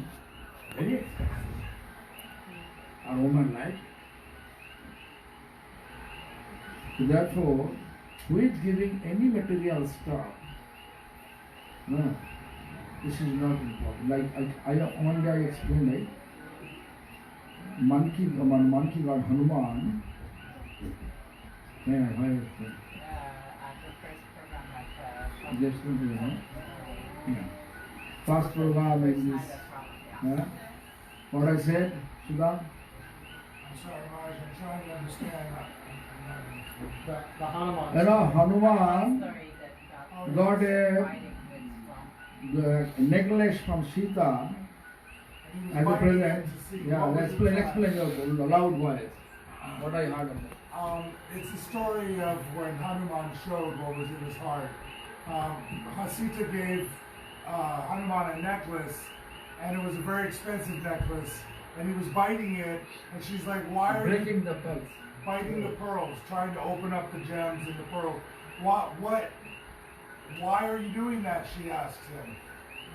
very expensive. A woman like it. So therefore, who is giving any material stuff? No, this is not important. Like one day I explained, right? Monkey god Hanuman. First program like this. What I said, Sudha? I'm sorry, Maharaj, I'm trying to understand. The Hanuman. Hanuman got the necklace from Sita as a present. Yeah, explain your loud voice. What I heard of it. It's the story of when Hanuman showed what was in his heart. Sita gave Hanuman a necklace, and it was a very expensive necklace, and he was biting it, and she's like, why are breaking the pearls? Biting the pearls, trying to open up the gems and the pearls. Why are you doing that, she asks him.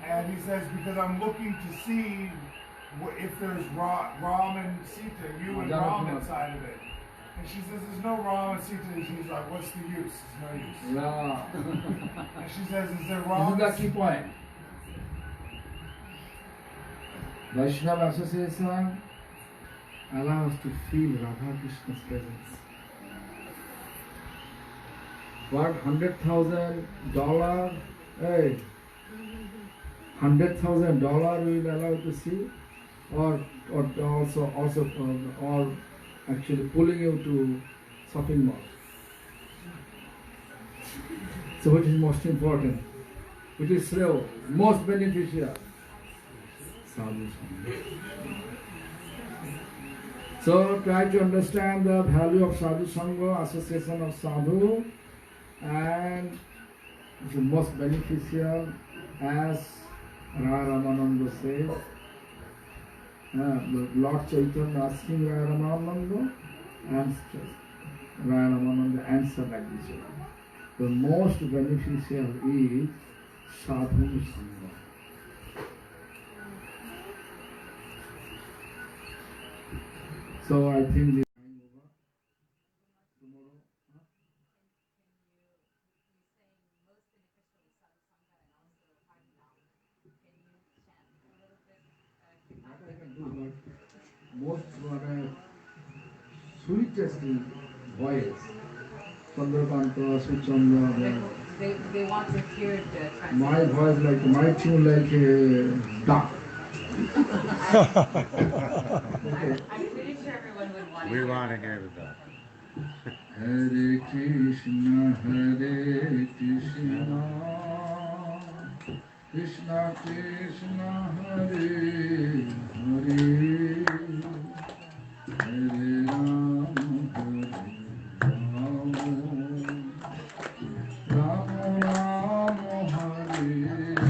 And he says, because I'm looking to see if there's Ram and Sita, you and Ram inside of it. And she says, there's no Ram and Sita. And he's like, what's the use? There's no use. Yeah. And she says, is there Ram? This is the key point. Vaishnava Association allows to feel Radha Krishna's presence. What, $100,000? Hey, $100,000 we will allow to see, or actually pulling you to shopping mall. So what is most important? Which is slow, most beneficial? Sadhu Sangha. So try to understand the value of Sadhu Sangha, association of Sadhu, and it's the most beneficial, as Ramananda says. The Lord Chaitanya asking Ramananda, and Ramananda answered like this. The most beneficial is Sadhu Sangha. So I think this time over. Tomorrow. What I can do, but most sweetest voice. Chandrakanta, Suchandra. They want to hear the translation. My voice my tune like a duck. Okay. I'm pretty sure everyone would want to We hear want to that. hear that. Hare Krishna, Krishna Krishna, Hare Hare, Hare Ram, Ram Ram, Hare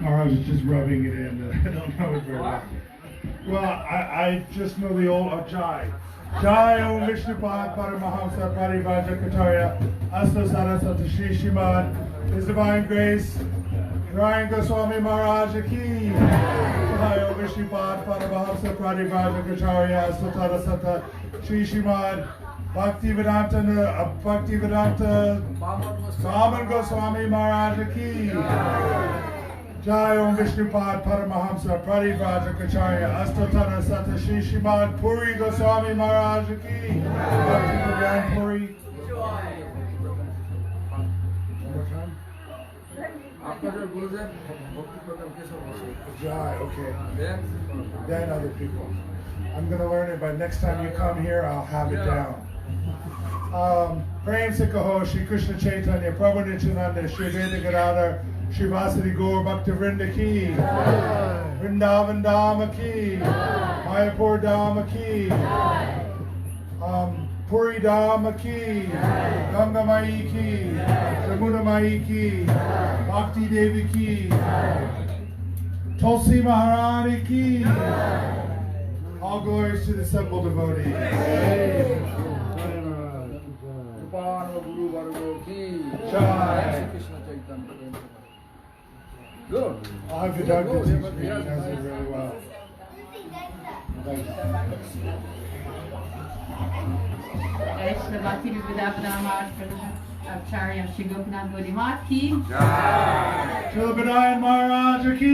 Maharaj is just rubbing it in. I don't know it very well. Well, I just know the old Jai. Jai Om Vishnupad Paramahamsa Parivajakatarya Asta Saraswati Shri Shrimad His Divine Grace Ryan Goswami Maharaja Ki Jai Om Vishnupad Paramahamsa Parivajakatarya Asta Saraswati Shri Shrimad Bhakti Vedanta Vaman Goswami Maharaja Ki Jai Om Vishnupad Paramahamsa Parivajakatarya Astatara Sata Shri Shrimad Puri Goswami Maharaj Ki Bhakti Bodhayan Puri. Jai, okay. Then other people. I'm going to learn it, but next time you come here, I'll have it down. Prem Sikaho, Shri Krishna Chaitanya, Prabhu Nityananda, Shri Veda Gadadhar, Shri Vasudeva Gaur Bhakta Vrinda Ki, Vrindavan Dhamma Ki, Mayapur Dhamma Ki, Puri Dhamma Ki, Ganga Mai Ki, Jamuna Mai Ki, Bhakti Devi Ki, Tulsi Maharani Ki. All glories to the simple devotees. Jai. Good. I'll have your dog to teach me. He does it really well. Thank you. Srila Bhakti Bibuda Acharya Shri Gopinath Gaudimat Ki. Srila Bodhayan Maharaja Ki.